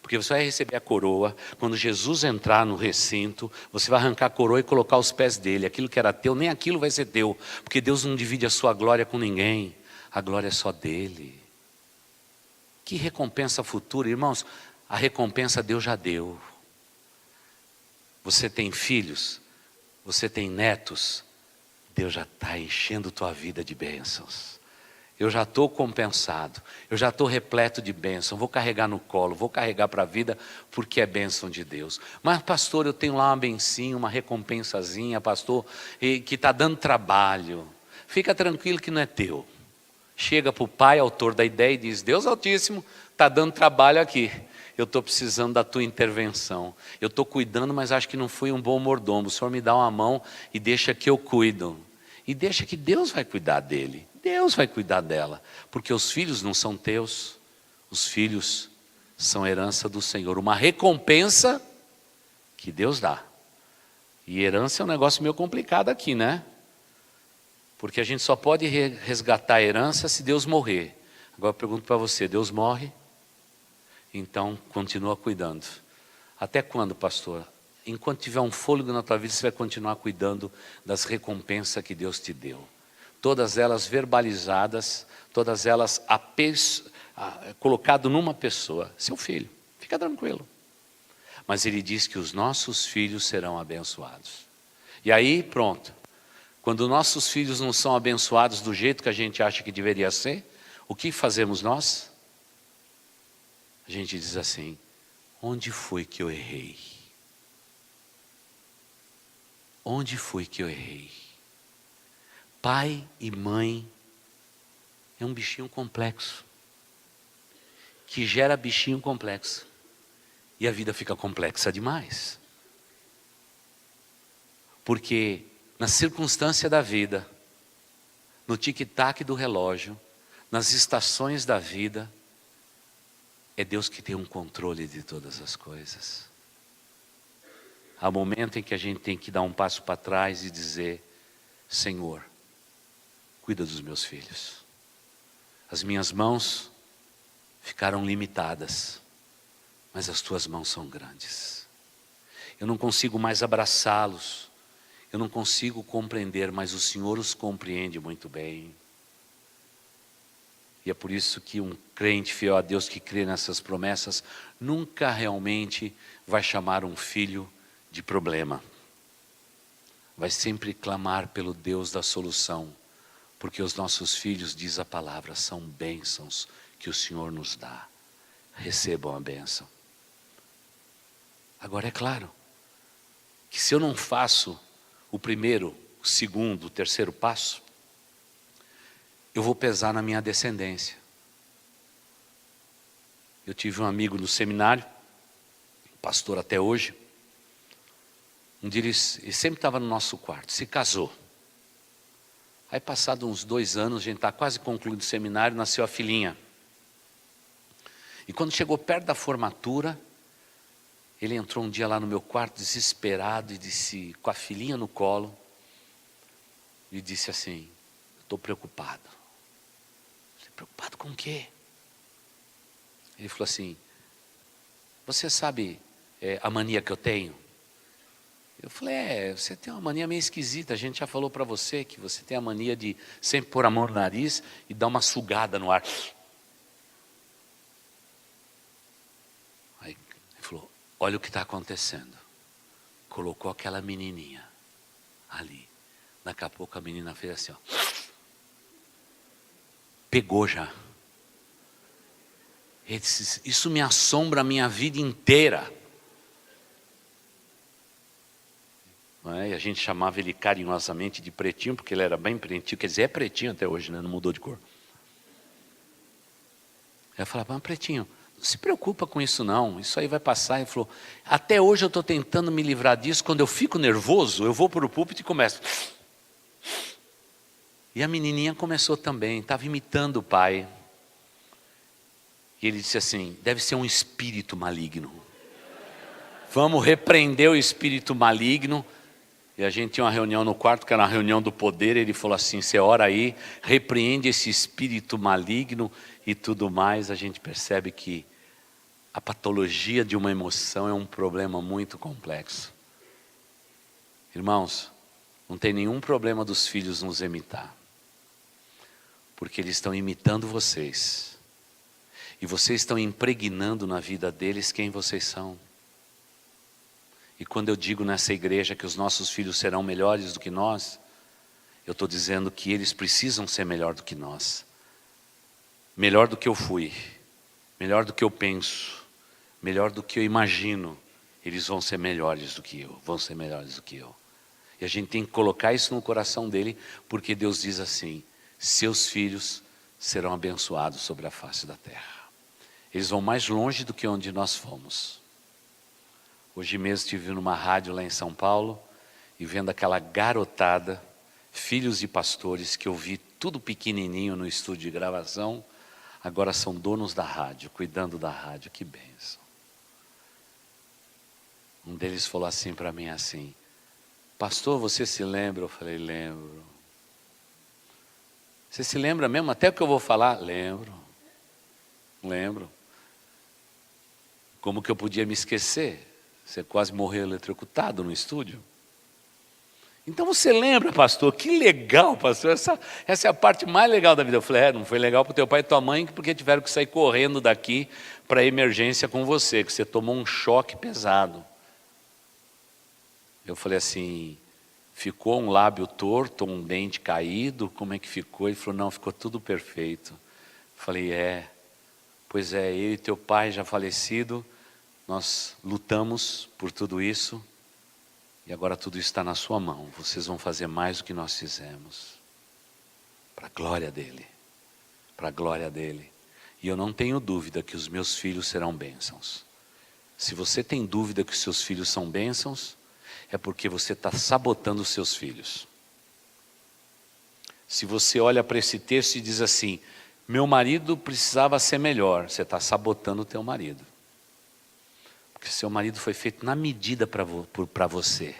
Porque você vai receber a coroa, quando Jesus entrar no recinto, você vai arrancar a coroa e colocar aos pés dele. Aquilo que era teu, nem aquilo vai ser teu. Porque Deus não divide a sua glória com ninguém. A glória é só dele. Que recompensa futura, irmãos? A recompensa Deus já deu. Você tem filhos, você tem netos, Deus já está enchendo tua vida de bênçãos. eu já estou compensado, eu já estou repleto de bênção, vou carregar no colo, vou carregar para a vida, porque é bênção de Deus. Mas pastor, eu tenho lá uma bencinha, uma recompensazinha, pastor, que está dando trabalho. Fica tranquilo que não é teu. Chega para o pai, autor da ideia, e diz: Deus Altíssimo, está dando trabalho aqui. Eu estou precisando da tua intervenção. Eu estou cuidando, mas acho que não fui um bom mordomo. O Senhor me dá uma mão e deixa que eu cuido. E deixa que Deus vai cuidar dele. Deus vai cuidar dela. Porque os filhos não são teus. Os filhos são herança do Senhor. Uma recompensa que Deus dá. E herança é um negócio meio complicado aqui, né? Porque a gente só pode resgatar a herança se Deus morrer. Agora eu pergunto para você, Deus morre? Então continua cuidando. Até quando, pastor? Enquanto tiver um fôlego na tua vida, você vai continuar cuidando das recompensas que Deus te deu. Todas elas verbalizadas, todas elas colocado numa pessoa, seu filho. Fica tranquilo. Mas ele diz que os nossos filhos serão abençoados. E aí, pronto. Quando nossos filhos não são abençoados do jeito que a gente acha que deveria ser, o que fazemos nós? A gente diz assim: onde foi que eu errei? Onde foi que eu errei? Pai e mãe é um bichinho complexo, que gera bichinho complexo. E a vida fica complexa demais. Porque na circunstância da vida, no tic-tac do relógio, nas estações da vida, é Deus que tem um controle de todas as coisas. Há momento em que a gente tem que dar um passo para trás e dizer: Senhor, cuida dos meus filhos. As minhas mãos ficaram limitadas, mas as tuas mãos são grandes. Eu não consigo mais abraçá-los, eu não consigo compreender, mas o Senhor os compreende muito bem. E é por isso que um crente fiel a Deus que crê nessas promessas nunca realmente vai chamar um filho de problema. Vai sempre clamar pelo Deus da solução, porque os nossos filhos, diz a palavra, são bênçãos que o Senhor nos dá. Recebam a bênção. Agora é claro que se eu não faço o primeiro, o segundo, o terceiro passo, eu vou pesar na minha descendência. Eu tive um amigo no seminário, pastor até hoje. Um dia ele sempre estava no nosso quarto, se casou. Aí passado uns 2 anos, a gente está quase concluindo o seminário, nasceu a filhinha. E quando chegou perto da formatura, ele entrou um dia lá no meu quarto desesperado e disse, com a filhinha no colo, e disse assim: estou preocupado. Preocupado com o quê? Ele falou assim: você sabe a mania que eu tenho? Eu falei: você tem uma mania meio esquisita, a gente já falou para você que você tem a mania de sempre pôr a mão no nariz e dar uma sugada no ar. Aí ele falou: olha o que está acontecendo. Colocou aquela menininha ali. Daqui a pouco a menina fez assim, ó. Pegou já. Ele disse: isso me assombra a minha vida inteira. Não é? E a gente chamava ele carinhosamente de pretinho, porque ele era bem pretinho, quer dizer, é pretinho até hoje, né? Não mudou de cor. Eu falava: mas pretinho, não se preocupa com isso não, isso aí vai passar. Ele falou: até hoje eu estou tentando me livrar disso, quando eu fico nervoso, eu vou para o púlpito e começo. E a menininha começou também, estava imitando o pai. E ele disse assim: deve ser um espírito maligno. Vamos repreender o espírito maligno. E a gente tinha uma reunião no quarto, que era uma reunião do poder. Ele falou assim: você ora aí, repreende esse espírito maligno e tudo mais. A gente percebe que a patologia de uma emoção é um problema muito complexo. Irmãos, não tem nenhum problema dos filhos nos imitar. Porque eles estão imitando vocês. E vocês estão impregnando na vida deles quem vocês são. E quando eu digo nessa igreja que os nossos filhos serão melhores do que nós, eu estou dizendo que eles precisam ser melhor do que nós. melhor do que eu fui, melhor do que eu penso, melhor do que eu imagino, eles vão ser melhores do que eu, vão ser melhores do que eu. E a gente tem que colocar isso no coração dele, porque Deus diz assim: seus filhos serão abençoados sobre a face da terra. Eles vão mais longe do que onde nós fomos. Hoje mesmo estive numa rádio lá em São Paulo, e vendo aquela garotada, filhos de pastores, que eu vi tudo pequenininho no estúdio de gravação, agora são donos da rádio, cuidando da rádio, que bênção. Um deles falou assim para mim assim: pastor, você se lembra? Eu falei: lembro. Você se lembra mesmo até o que eu vou falar? Lembro. Como que eu podia me esquecer? Você quase morreu eletrocutado no estúdio. Então você lembra, pastor? Que legal, pastor. Essa é a parte mais legal da vida. Eu falei: não foi legal para o teu pai e tua mãe, porque tiveram que sair correndo daqui para a emergência com você, que você tomou um choque pesado. Eu falei assim: ficou um lábio torto, um dente caído, como é que ficou? Ele falou: não, ficou tudo perfeito. Eu falei: pois é, eu e teu pai já falecido, nós lutamos por tudo isso, e agora tudo está na sua mão. Vocês vão fazer mais do que nós fizemos, para a glória dele, para a glória dele. E eu não tenho dúvida que os meus filhos serão bênçãos. Se você tem dúvida que os seus filhos são bênçãos, é porque você está sabotando os seus filhos. Se você olha para esse texto e diz assim: meu marido precisava ser melhor, você está sabotando o teu marido. Porque seu marido foi feito na medida para você.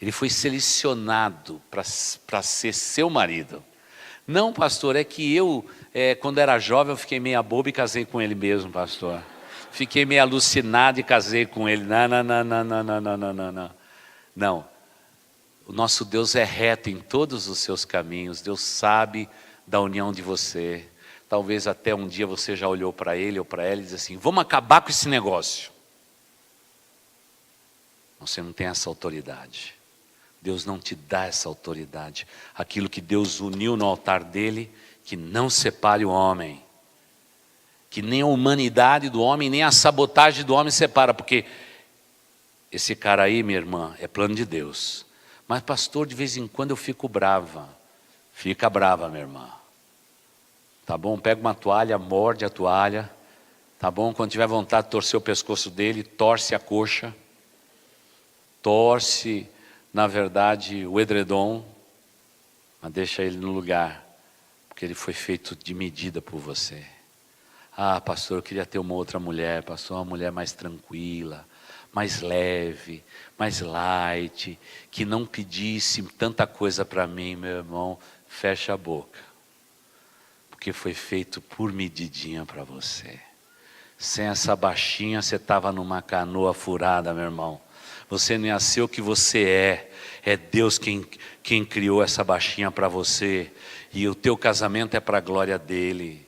Ele foi selecionado para ser seu marido. Não, pastor, é que eu, quando era jovem, eu fiquei meia boba e casei com ele mesmo, pastor. Fiquei meio alucinado e casei com ele. Não. Não. O nosso Deus é reto em todos os seus caminhos. Deus sabe da união de você. Talvez até um dia você já olhou para ele ou para ela e disse assim: vamos acabar com esse negócio. Você não tem essa autoridade. Deus não te dá essa autoridade. Aquilo que Deus uniu no altar dele, que não separe o homem. Que nem a humanidade do homem, nem a sabotagem do homem separa, porque esse cara aí, minha irmã, é plano de Deus. Mas pastor, de vez em quando eu fico brava. Fica brava, minha irmã. Tá bom? Pega uma toalha, morde a toalha. Tá bom? Quando tiver vontade de torcer o pescoço dele, torce a coxa. Torce, na verdade, o edredom. Mas deixa ele no lugar, porque ele foi feito de medida por você. Ah, pastor, eu queria ter uma outra mulher, pastor, uma mulher mais tranquila, mais leve, mais light, que não pedisse tanta coisa para mim, meu irmão. Fecha a boca, porque foi feito por medidinha para você. Sem essa baixinha, você estava numa canoa furada, meu irmão. Você não ia ser o que você é Deus quem criou essa baixinha para você, e o teu casamento é para a glória dele.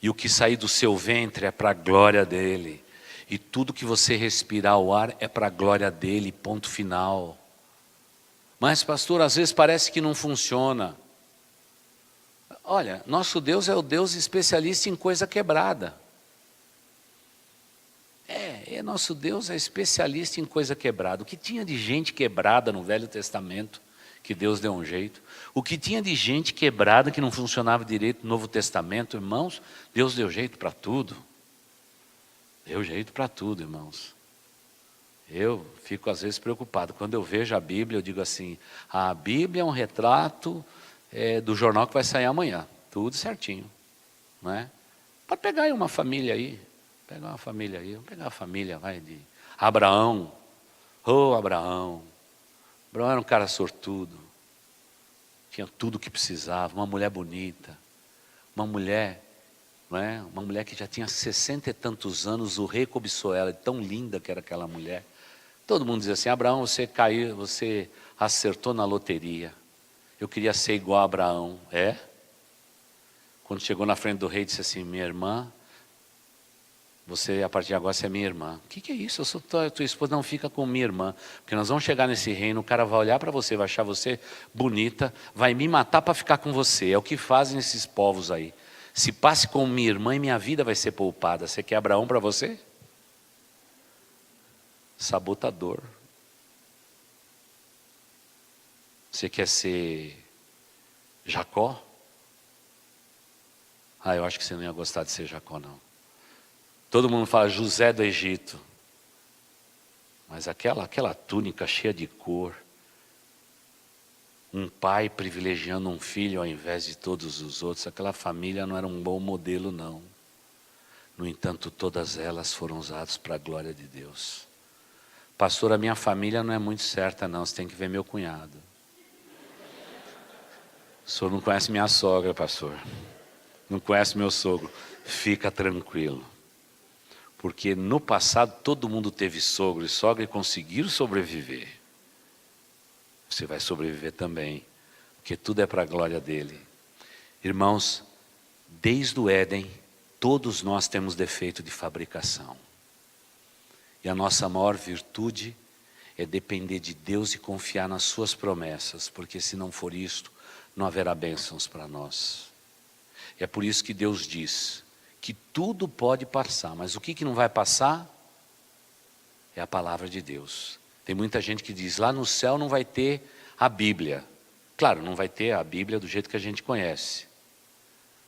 E o que sair do seu ventre é para a glória dele. E tudo que você respirar ao ar é para a glória dele, ponto final. Mas pastor, às vezes parece que não funciona. Olha, nosso Deus é o Deus especialista em coisa quebrada. Nosso Deus é especialista em coisa quebrada. O que tinha de gente quebrada no Velho Testamento, que Deus deu um jeito. O que tinha de gente quebrada que não funcionava direito no Novo Testamento, irmãos, Deus deu jeito para tudo. Deu jeito para tudo, irmãos. Eu fico às vezes preocupado. Quando eu vejo a Bíblia, eu digo assim: a Bíblia é um retrato do jornal que vai sair amanhã. Tudo certinho. Não é? Pode pegar aí uma família aí. Pega uma família aí. Vamos pegar a família, de Abraão. Abraão. Abraão era um cara sortudo. Tinha tudo o que precisava. Uma mulher bonita. Uma mulher, não é? Uma mulher que já tinha 60 e tantos anos. O rei cobiçou ela. Tão linda que era aquela mulher. Todo mundo dizia assim: Abraão, você caiu, você acertou na loteria. Eu queria ser igual a Abraão. Quando chegou na frente do rei, disse assim: minha irmã, Você, a partir de agora, você é minha irmã. O que é isso? Eu sou tua esposa, não fica com minha irmã. Porque nós vamos chegar nesse reino, o cara vai olhar para você, vai achar você bonita, vai me matar para ficar com você. É o que fazem esses povos aí. Se passe com minha irmã e minha vida vai ser poupada. Você quer Abraão para você? Sabotador. Você quer ser Jacó? Eu acho que você não ia gostar de ser Jacó, não. Todo mundo fala José do Egito. Mas aquela túnica cheia de cor, um pai privilegiando um filho ao invés de todos os outros, aquela família não era um bom modelo, não. No entanto, todas elas foram usadas para a glória de Deus. Pastor, a minha família não é muito certa, não. Você tem que ver meu cunhado. O senhor não conhece minha sogra, pastor. Não conhece meu sogro. Fica tranquilo. Porque no passado todo mundo teve sogro e sogra e conseguiram sobreviver. Você vai sobreviver também. Porque tudo é para a glória dele. Irmãos, desde o Éden, todos nós temos defeito de fabricação. E a nossa maior virtude é depender de Deus e confiar nas suas promessas. Porque se não for isto, não haverá bênçãos para nós. E é por isso que Deus diz que tudo pode passar, mas o que não vai passar? É a palavra de Deus. Tem muita gente que diz, lá no céu não vai ter a Bíblia. Claro, não vai ter a Bíblia do jeito que a gente conhece.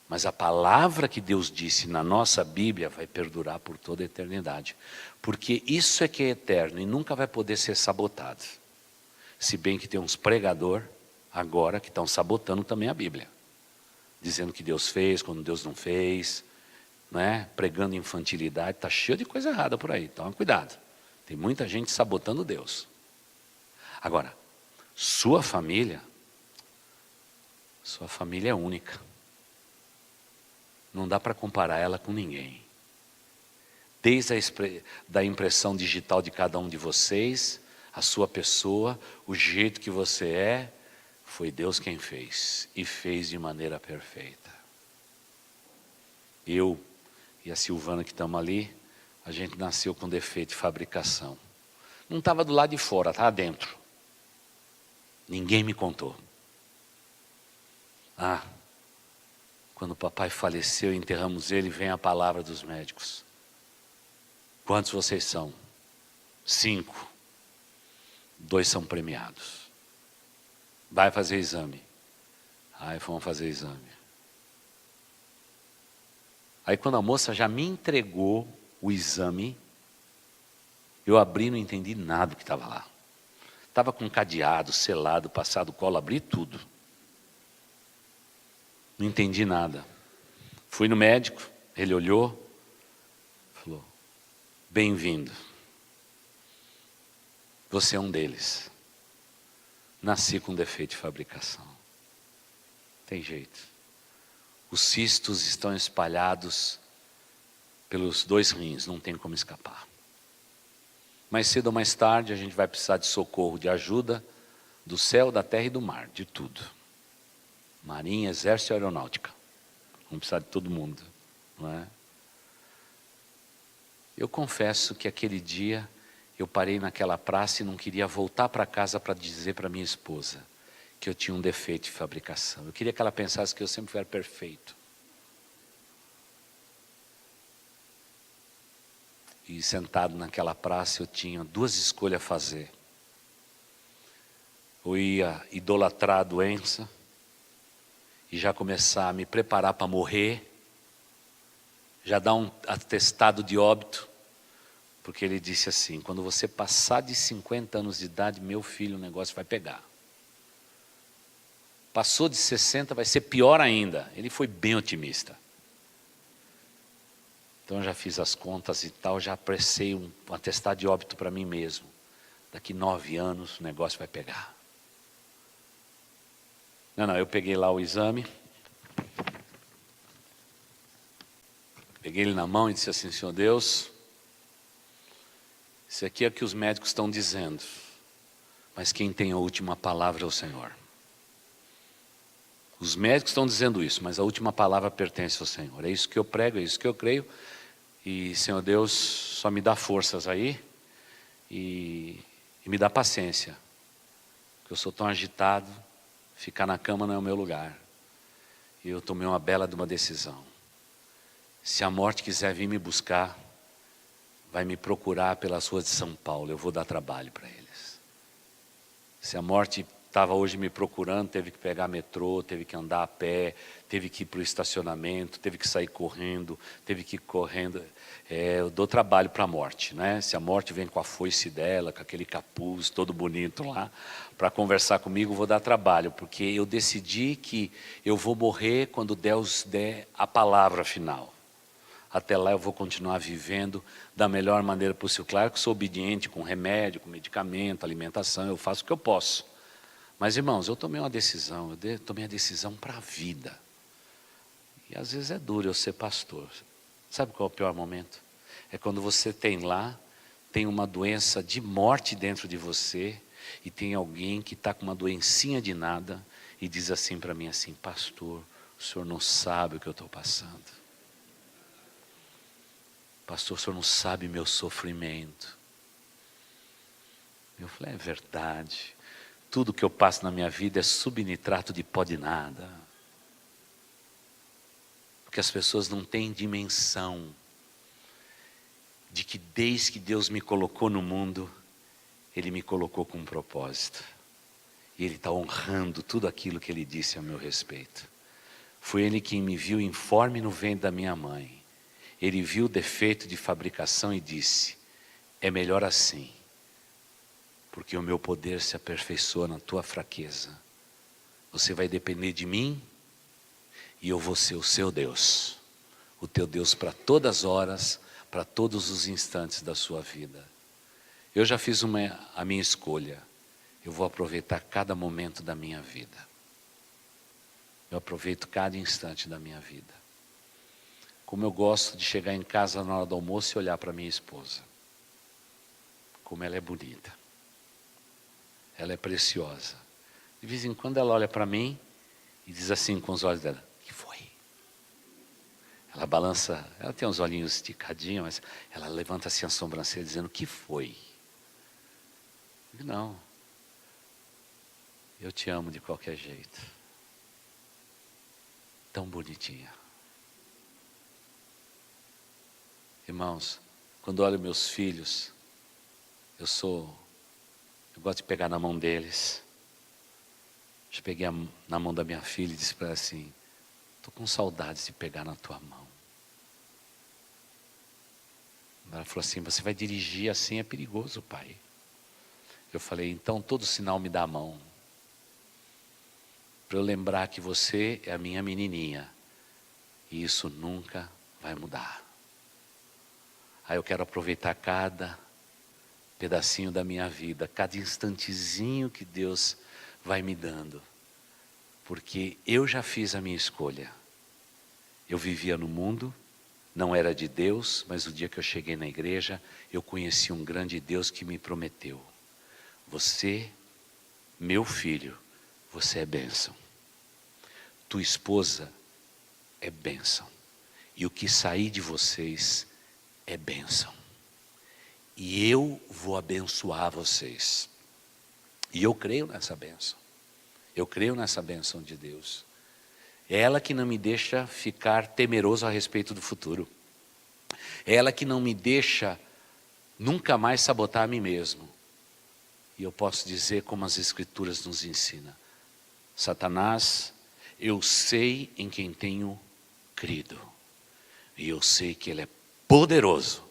Mas a palavra que Deus disse na nossa Bíblia vai perdurar por toda a eternidade. Porque isso é que é eterno e nunca vai poder ser sabotado. Se bem que tem uns pregadores agora que estão sabotando também a Bíblia. Dizendo que Deus fez, quando Deus não fez, né? Pregando infantilidade, está cheio de coisa errada por aí, toma cuidado. Tem muita gente sabotando Deus. Agora, sua família é única. Não dá para comparar ela com ninguém. Desde da impressão digital de cada um de vocês, a sua pessoa, o jeito que você é, foi Deus quem fez, e fez de maneira perfeita. Eu e a Silvana que estamos ali, a gente nasceu com defeito de fabricação. Não estava do lado de fora, estava dentro. Ninguém me contou. Quando o papai faleceu e enterramos ele, vem a palavra dos médicos. Quantos vocês são? 5. 2 são premiados. Vai fazer exame. Fomos fazer exame. Aí quando a moça já me entregou o exame, eu abri e não entendi nada do que estava lá. Estava com cadeado, selado, passado cola, abri tudo. Não entendi nada. Fui no médico, ele olhou, falou, bem-vindo. Você é um deles. Nasci com defeito de fabricação. Tem jeito. Os cistos estão espalhados pelos 2 rins, não tem como escapar. Mais cedo ou mais tarde a gente vai precisar de socorro, de ajuda do céu, da terra e do mar, de tudo. Marinha, Exército e Aeronáutica. Vamos precisar de todo mundo, não é? Eu confesso que aquele dia eu parei naquela praça e não queria voltar para casa para dizer para minha esposa que eu tinha um defeito de fabricação. Eu queria que ela pensasse que eu sempre fui perfeito. E sentado naquela praça eu tinha 2 escolhas a fazer. Eu ia idolatrar a doença e já começar a me preparar para morrer, já dar um atestado de óbito, porque ele disse assim, quando você passar de 50 anos de idade, meu filho, o negócio vai pegar. Passou de 60, vai ser pior ainda. Ele foi bem otimista. Então eu já fiz as contas e tal, já apressei um atestado de óbito para mim mesmo. Daqui 9 anos o negócio vai pegar. Não, eu peguei lá o exame. Peguei ele na mão e disse assim, Senhor Deus, isso aqui é o que os médicos estão dizendo. Mas quem tem a última palavra é o Senhor. Os médicos estão dizendo isso, mas a última palavra pertence ao Senhor. É isso que eu prego, é isso que eu creio. E, Senhor Deus, só me dá forças aí e me dá paciência. Porque eu sou tão agitado, ficar na cama não é o meu lugar. E eu tomei uma bela de uma decisão. Se a morte quiser vir me buscar, vai me procurar pelas ruas de São Paulo, eu vou dar trabalho para eles. Se a morte estava hoje me procurando, teve que pegar metrô, teve que andar a pé, teve que ir para o estacionamento, teve que sair correndo, teve que ir correndo. Eu dou trabalho para a morte, né? Se a morte vem com a foice dela, com aquele capuz todo bonito lá, para conversar comigo, vou dar trabalho, porque eu decidi que eu vou morrer quando Deus der a palavra final. Até lá eu vou continuar vivendo da melhor maneira possível. Claro que sou obediente com remédio, com medicamento, alimentação, eu faço o que eu posso. Mas, irmãos, eu tomei uma decisão, eu tomei a decisão para a vida. E às vezes é duro eu ser pastor. Sabe qual é o pior momento? É quando você tem uma doença de morte dentro de você, e tem alguém que está com uma doencinha de nada, e diz assim para mim assim, pastor, o senhor não sabe o que eu estou passando. Pastor, o senhor não sabe meu sofrimento. Eu falei, é verdade. Tudo que eu passo na minha vida é subnitrato de pó de nada. Porque as pessoas não têm dimensão de que desde que Deus me colocou no mundo, Ele me colocou com um propósito. E Ele está honrando tudo aquilo que Ele disse a meu respeito. Foi Ele quem me viu informe no ventre da minha mãe. Ele viu o defeito de fabricação e disse, é melhor assim. Porque o meu poder se aperfeiçoa na tua fraqueza. Você vai depender de mim e eu vou ser o seu Deus. O teu Deus para todas as horas, para todos os instantes da sua vida. Eu já fiz a minha escolha. Eu vou aproveitar cada momento da minha vida. Eu aproveito cada instante da minha vida. Como eu gosto de chegar em casa na hora do almoço e olhar para minha esposa. Como ela é bonita. Ela é preciosa. De vez em quando ela olha para mim e diz assim com os olhos dela, o que foi? Ela balança, ela tem uns olhinhos esticadinhos, mas ela levanta assim a sobrancelha dizendo, o que foi? Eu digo, não, eu te amo de qualquer jeito. Tão bonitinha. Irmãos, quando olho meus filhos, eu gosto de pegar na mão deles. Eu peguei na mão da minha filha e disse para ela assim, estou com saudades de pegar na tua mão. Ela falou assim, você vai dirigir assim, é perigoso, pai. Eu falei, então todo sinal me dá a mão. Para eu lembrar que você é a minha menininha. E isso nunca vai mudar. Aí eu quero aproveitar cada pedacinho da minha vida, cada instantezinho que Deus vai me dando. Porque eu já fiz a minha escolha. Eu vivia no mundo, não era de Deus, mas o dia que eu cheguei na igreja, eu conheci um grande Deus que me prometeu. Você, meu filho, você é bênção. Tua esposa é bênção. E o que sair de vocês é bênção. E eu vou abençoar vocês. E eu creio nessa bênção. Eu creio nessa bênção de Deus. É ela que não me deixa ficar temeroso a respeito do futuro. É ela que não me deixa nunca mais sabotar a mim mesmo. E eu posso dizer como as Escrituras nos ensinam. Satanás, eu sei em quem tenho crido. E eu sei que ele é poderoso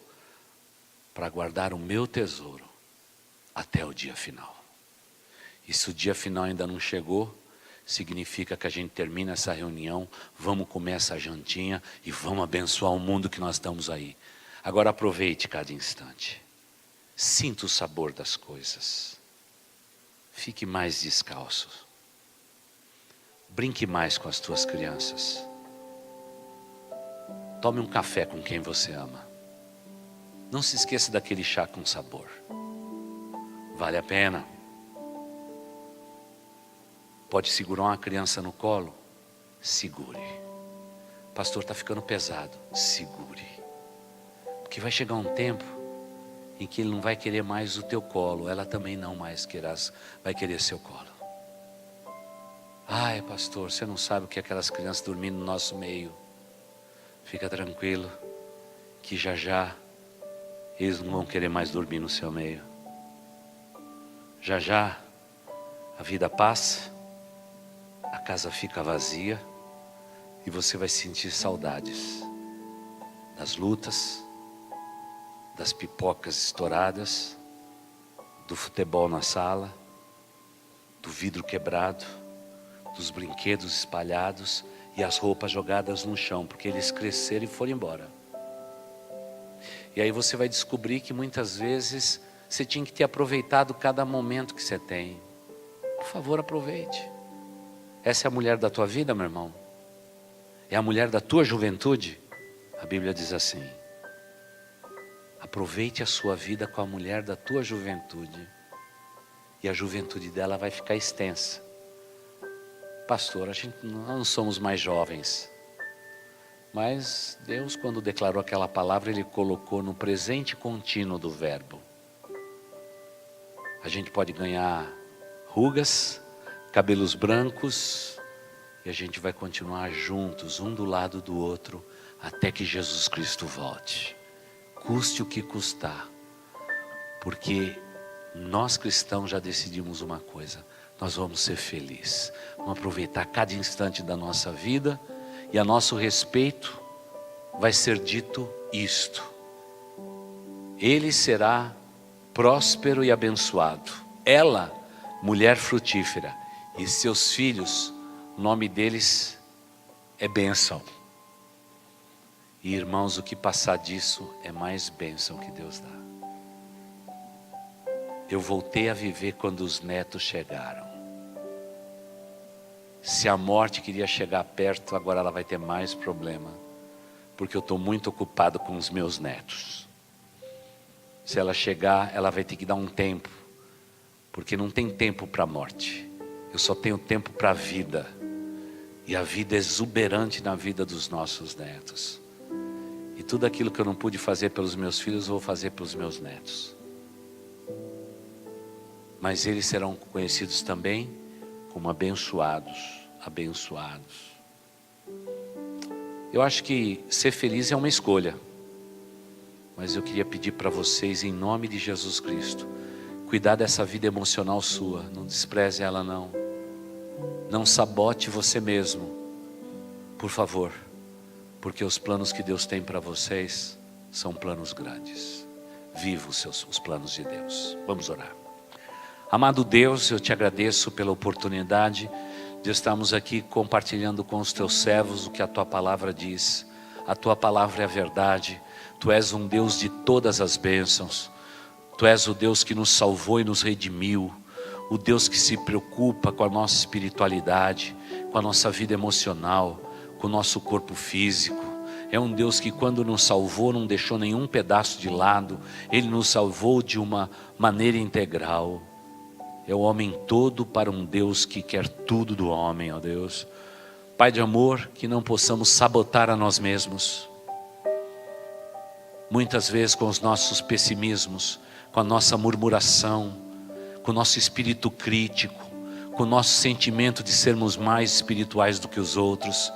para guardar o meu tesouro até o dia final. E se o dia final ainda não chegou, significa que a gente termina essa reunião, vamos comer essa jantinha e vamos abençoar o mundo que nós estamos aí. Agora aproveite cada instante. Sinta o sabor das coisas. Fique mais descalço. Brinque mais com as tuas crianças. Tome um café com quem você ama. Não se esqueça daquele chá com sabor. Vale a pena. Pode segurar uma criança no colo? Segure. Pastor, está ficando pesado. Segure. Porque vai chegar um tempo em que ele não vai querer mais o teu colo, ela também não mais vai querer seu colo. Ai, pastor, você não sabe o que é aquelas crianças dormindo no nosso meio. Fica tranquilo, que já já eles não vão querer mais dormir no seu meio. Já já a vida passa, a casa fica vazia e você vai sentir saudades das lutas, das pipocas estouradas, do futebol na sala, do vidro quebrado, dos brinquedos espalhados e as roupas jogadas no chão, porque eles cresceram e foram embora. E aí você vai descobrir que muitas vezes você tinha que ter aproveitado cada momento que você tem. Por favor, aproveite. Essa é a mulher da tua vida, meu irmão? É a mulher da tua juventude? A Bíblia diz assim: aproveite a sua vida com a mulher da tua juventude, e a juventude dela vai ficar extensa. Pastor, nós não somos mais jovens, mas Deus, quando declarou aquela palavra, Ele colocou no presente contínuo do verbo. A gente pode ganhar rugas, cabelos brancos, e a gente vai continuar juntos, um do lado do outro, até que Jesus Cristo volte. Custe o que custar, porque nós cristãos já decidimos uma coisa: nós vamos ser felizes, vamos aproveitar cada instante da nossa vida, e a nosso respeito vai ser dito isto: ele será próspero e abençoado, ela, mulher frutífera, e seus filhos, o nome deles é bênção. E irmãos, o que passar disso é mais bênção que Deus dá. Eu voltei a viver quando os netos chegaram. Se a morte queria chegar perto, agora ela vai ter mais problema, porque eu estou muito ocupado com os meus netos. Se ela chegar, ela vai ter que dar um tempo, porque não tem tempo para a morte. Eu só tenho tempo para a vida, e a vida é exuberante na vida dos nossos netos. E tudo aquilo que eu não pude fazer pelos meus filhos, eu vou fazer pelos meus netos. Mas eles serão conhecidos também como abençoados, abençoados. Eu acho que ser feliz é uma escolha, mas eu queria pedir para vocês, em nome de Jesus Cristo, cuidar dessa vida emocional sua, não despreze ela não. Não sabote você mesmo, por favor, porque os planos que Deus tem para vocês são planos grandes. Viva os planos de Deus. Vamos orar. Amado Deus, eu te agradeço pela oportunidade de estarmos aqui compartilhando com os teus servos o que a tua palavra diz. A tua palavra é a verdade. Tu és um Deus de todas as bênçãos. Tu és o Deus que nos salvou e nos redimiu. O Deus que se preocupa com a nossa espiritualidade, com a nossa vida emocional, com o nosso corpo físico. É um Deus que, quando nos salvou, não deixou nenhum pedaço de lado. Ele nos salvou de uma maneira integral. É o homem todo para um Deus que quer tudo do homem, ó Deus. Pai de amor, que não possamos sabotar a nós mesmos. Muitas vezes com os nossos pessimismos, com a nossa murmuração, com o nosso espírito crítico, com o nosso sentimento de sermos mais espirituais do que os outros.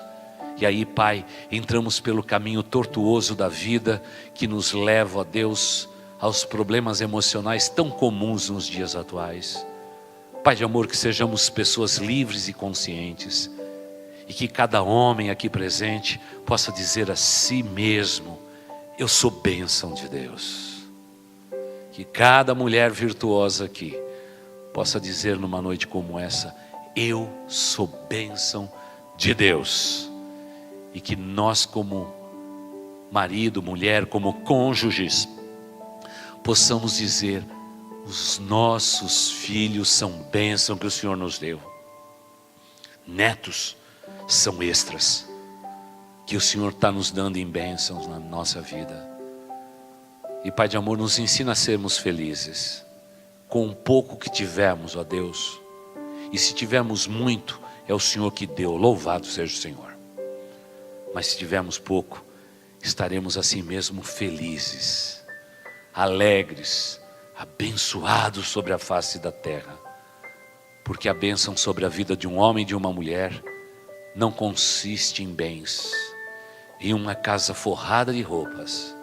E aí, Pai, entramos pelo caminho tortuoso da vida, que nos leva, ó Deus, aos problemas emocionais tão comuns nos dias atuais. Pai de amor, que sejamos pessoas livres e conscientes, e que cada homem aqui presente possa dizer a si mesmo: eu sou bênção de Deus. Que cada mulher virtuosa aqui possa dizer numa noite como essa: eu sou bênção de Deus. E que nós, como marido, mulher, como cônjuges, possamos dizer: os nossos filhos são bênção que o Senhor nos deu. Netos são extras que o Senhor está nos dando em bênçãos na nossa vida. E Pai de amor, nos ensina a sermos felizes com o pouco que tivemos, ó Deus. E se tivermos muito, é o Senhor que deu, louvado seja o Senhor. Mas se tivermos pouco, estaremos assim mesmo felizes, alegres, abençoados sobre a face da terra. Porque a bênção sobre a vida de um homem e de uma mulher não consiste em bens, em uma casa forrada de roupas.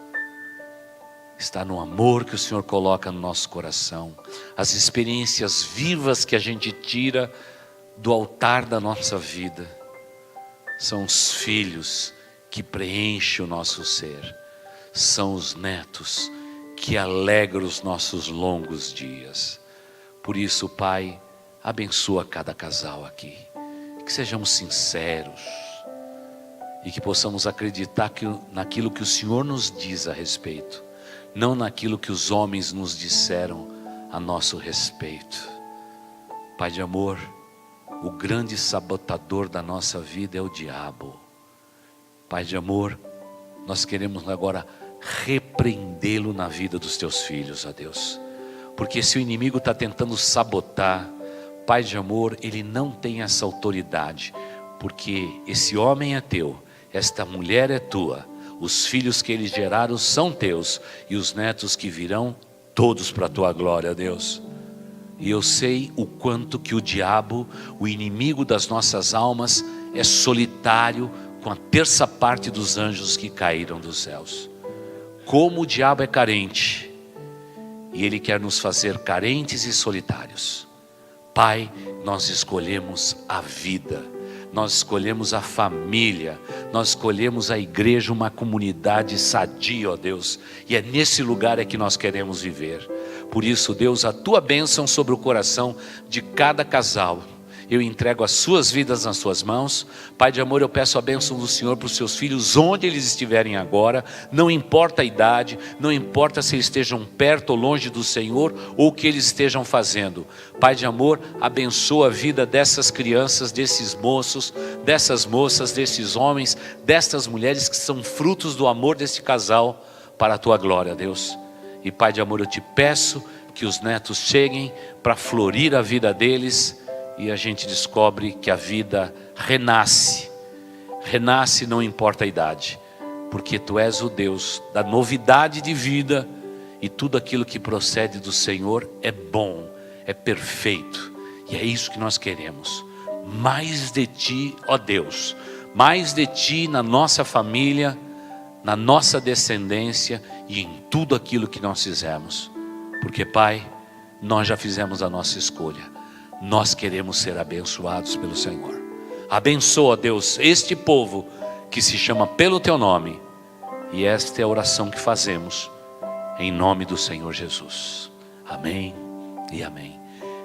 Está no amor que o Senhor coloca no nosso coração, as experiências vivas que a gente tira do altar da nossa vida. São os filhos que preenchem o nosso ser, são os netos que alegram os nossos longos dias. Por isso, Pai, abençoa cada casal aqui, que sejamos sinceros e que possamos acreditar naquilo que o Senhor nos diz a respeito, não naquilo que os homens nos disseram a nosso respeito. Pai de amor, o grande sabotador da nossa vida é o diabo. Pai de amor, nós queremos agora repreendê-lo na vida dos teus filhos, ó Deus, porque se o inimigo está tentando sabotar, Pai de amor, ele não tem essa autoridade, porque esse homem é teu, esta mulher é tua, os filhos que eles geraram são teus, e os netos que virão, todos para a tua glória, Deus. E eu sei o quanto que o diabo, o inimigo das nossas almas, é solitário com a terça parte dos anjos que caíram dos céus. Como o diabo é carente, e ele quer nos fazer carentes e solitários. Pai, nós escolhemos a vida, nós escolhemos a família, nós escolhemos a igreja, uma comunidade sadia, ó Deus, e é nesse lugar que nós queremos viver. Por isso, Deus, a tua bênção sobre o coração de cada casal, eu entrego as suas vidas nas suas mãos. Pai de amor, eu peço a bênção do Senhor para os seus filhos, onde eles estiverem agora, não importa a idade, não importa se eles estejam perto ou longe do Senhor, ou o que eles estejam fazendo. Pai de amor, abençoa a vida dessas crianças, desses moços, dessas moças, desses homens, destas mulheres que são frutos do amor desse casal, para a tua glória, Deus. E Pai de amor, eu te peço que os netos cheguem para florir a vida deles, e a gente descobre que a vida renasce. Renasce, não importa a idade, porque tu és o Deus da novidade de vida, e tudo aquilo que procede do Senhor é bom, é perfeito, e é isso que nós queremos. Mais de ti, ó Deus, mais de ti na nossa família, na nossa descendência e em tudo aquilo que nós fizemos. Porque, Pai, nós já fizemos a nossa escolha. Nós queremos ser abençoados pelo Senhor. Abençoa, Deus, este povo que se chama pelo teu nome. E esta é a oração que fazemos em nome do Senhor Jesus. Amém e amém.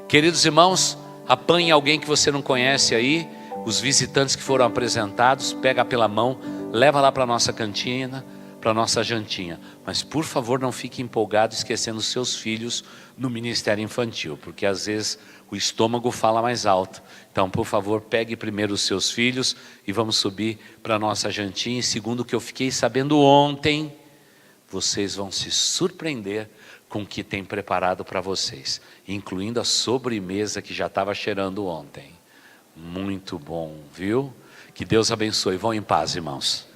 Queridos irmãos, apanhe alguém que você não conhece aí, os visitantes que foram apresentados, pega pela mão, leva lá para a nossa cantina, para a nossa jantinha. Mas por favor, não fique empolgado esquecendo os seus filhos no ministério infantil, porque às vezes o estômago fala mais alto. Então, por favor, pegue primeiro os seus filhos e vamos subir para a nossa jantinha. E segundo o que eu fiquei sabendo ontem, vocês vão se surpreender com o que tem preparado para vocês, incluindo a sobremesa que já estava cheirando ontem. Muito bom, viu? Que Deus abençoe. Vão em paz, irmãos.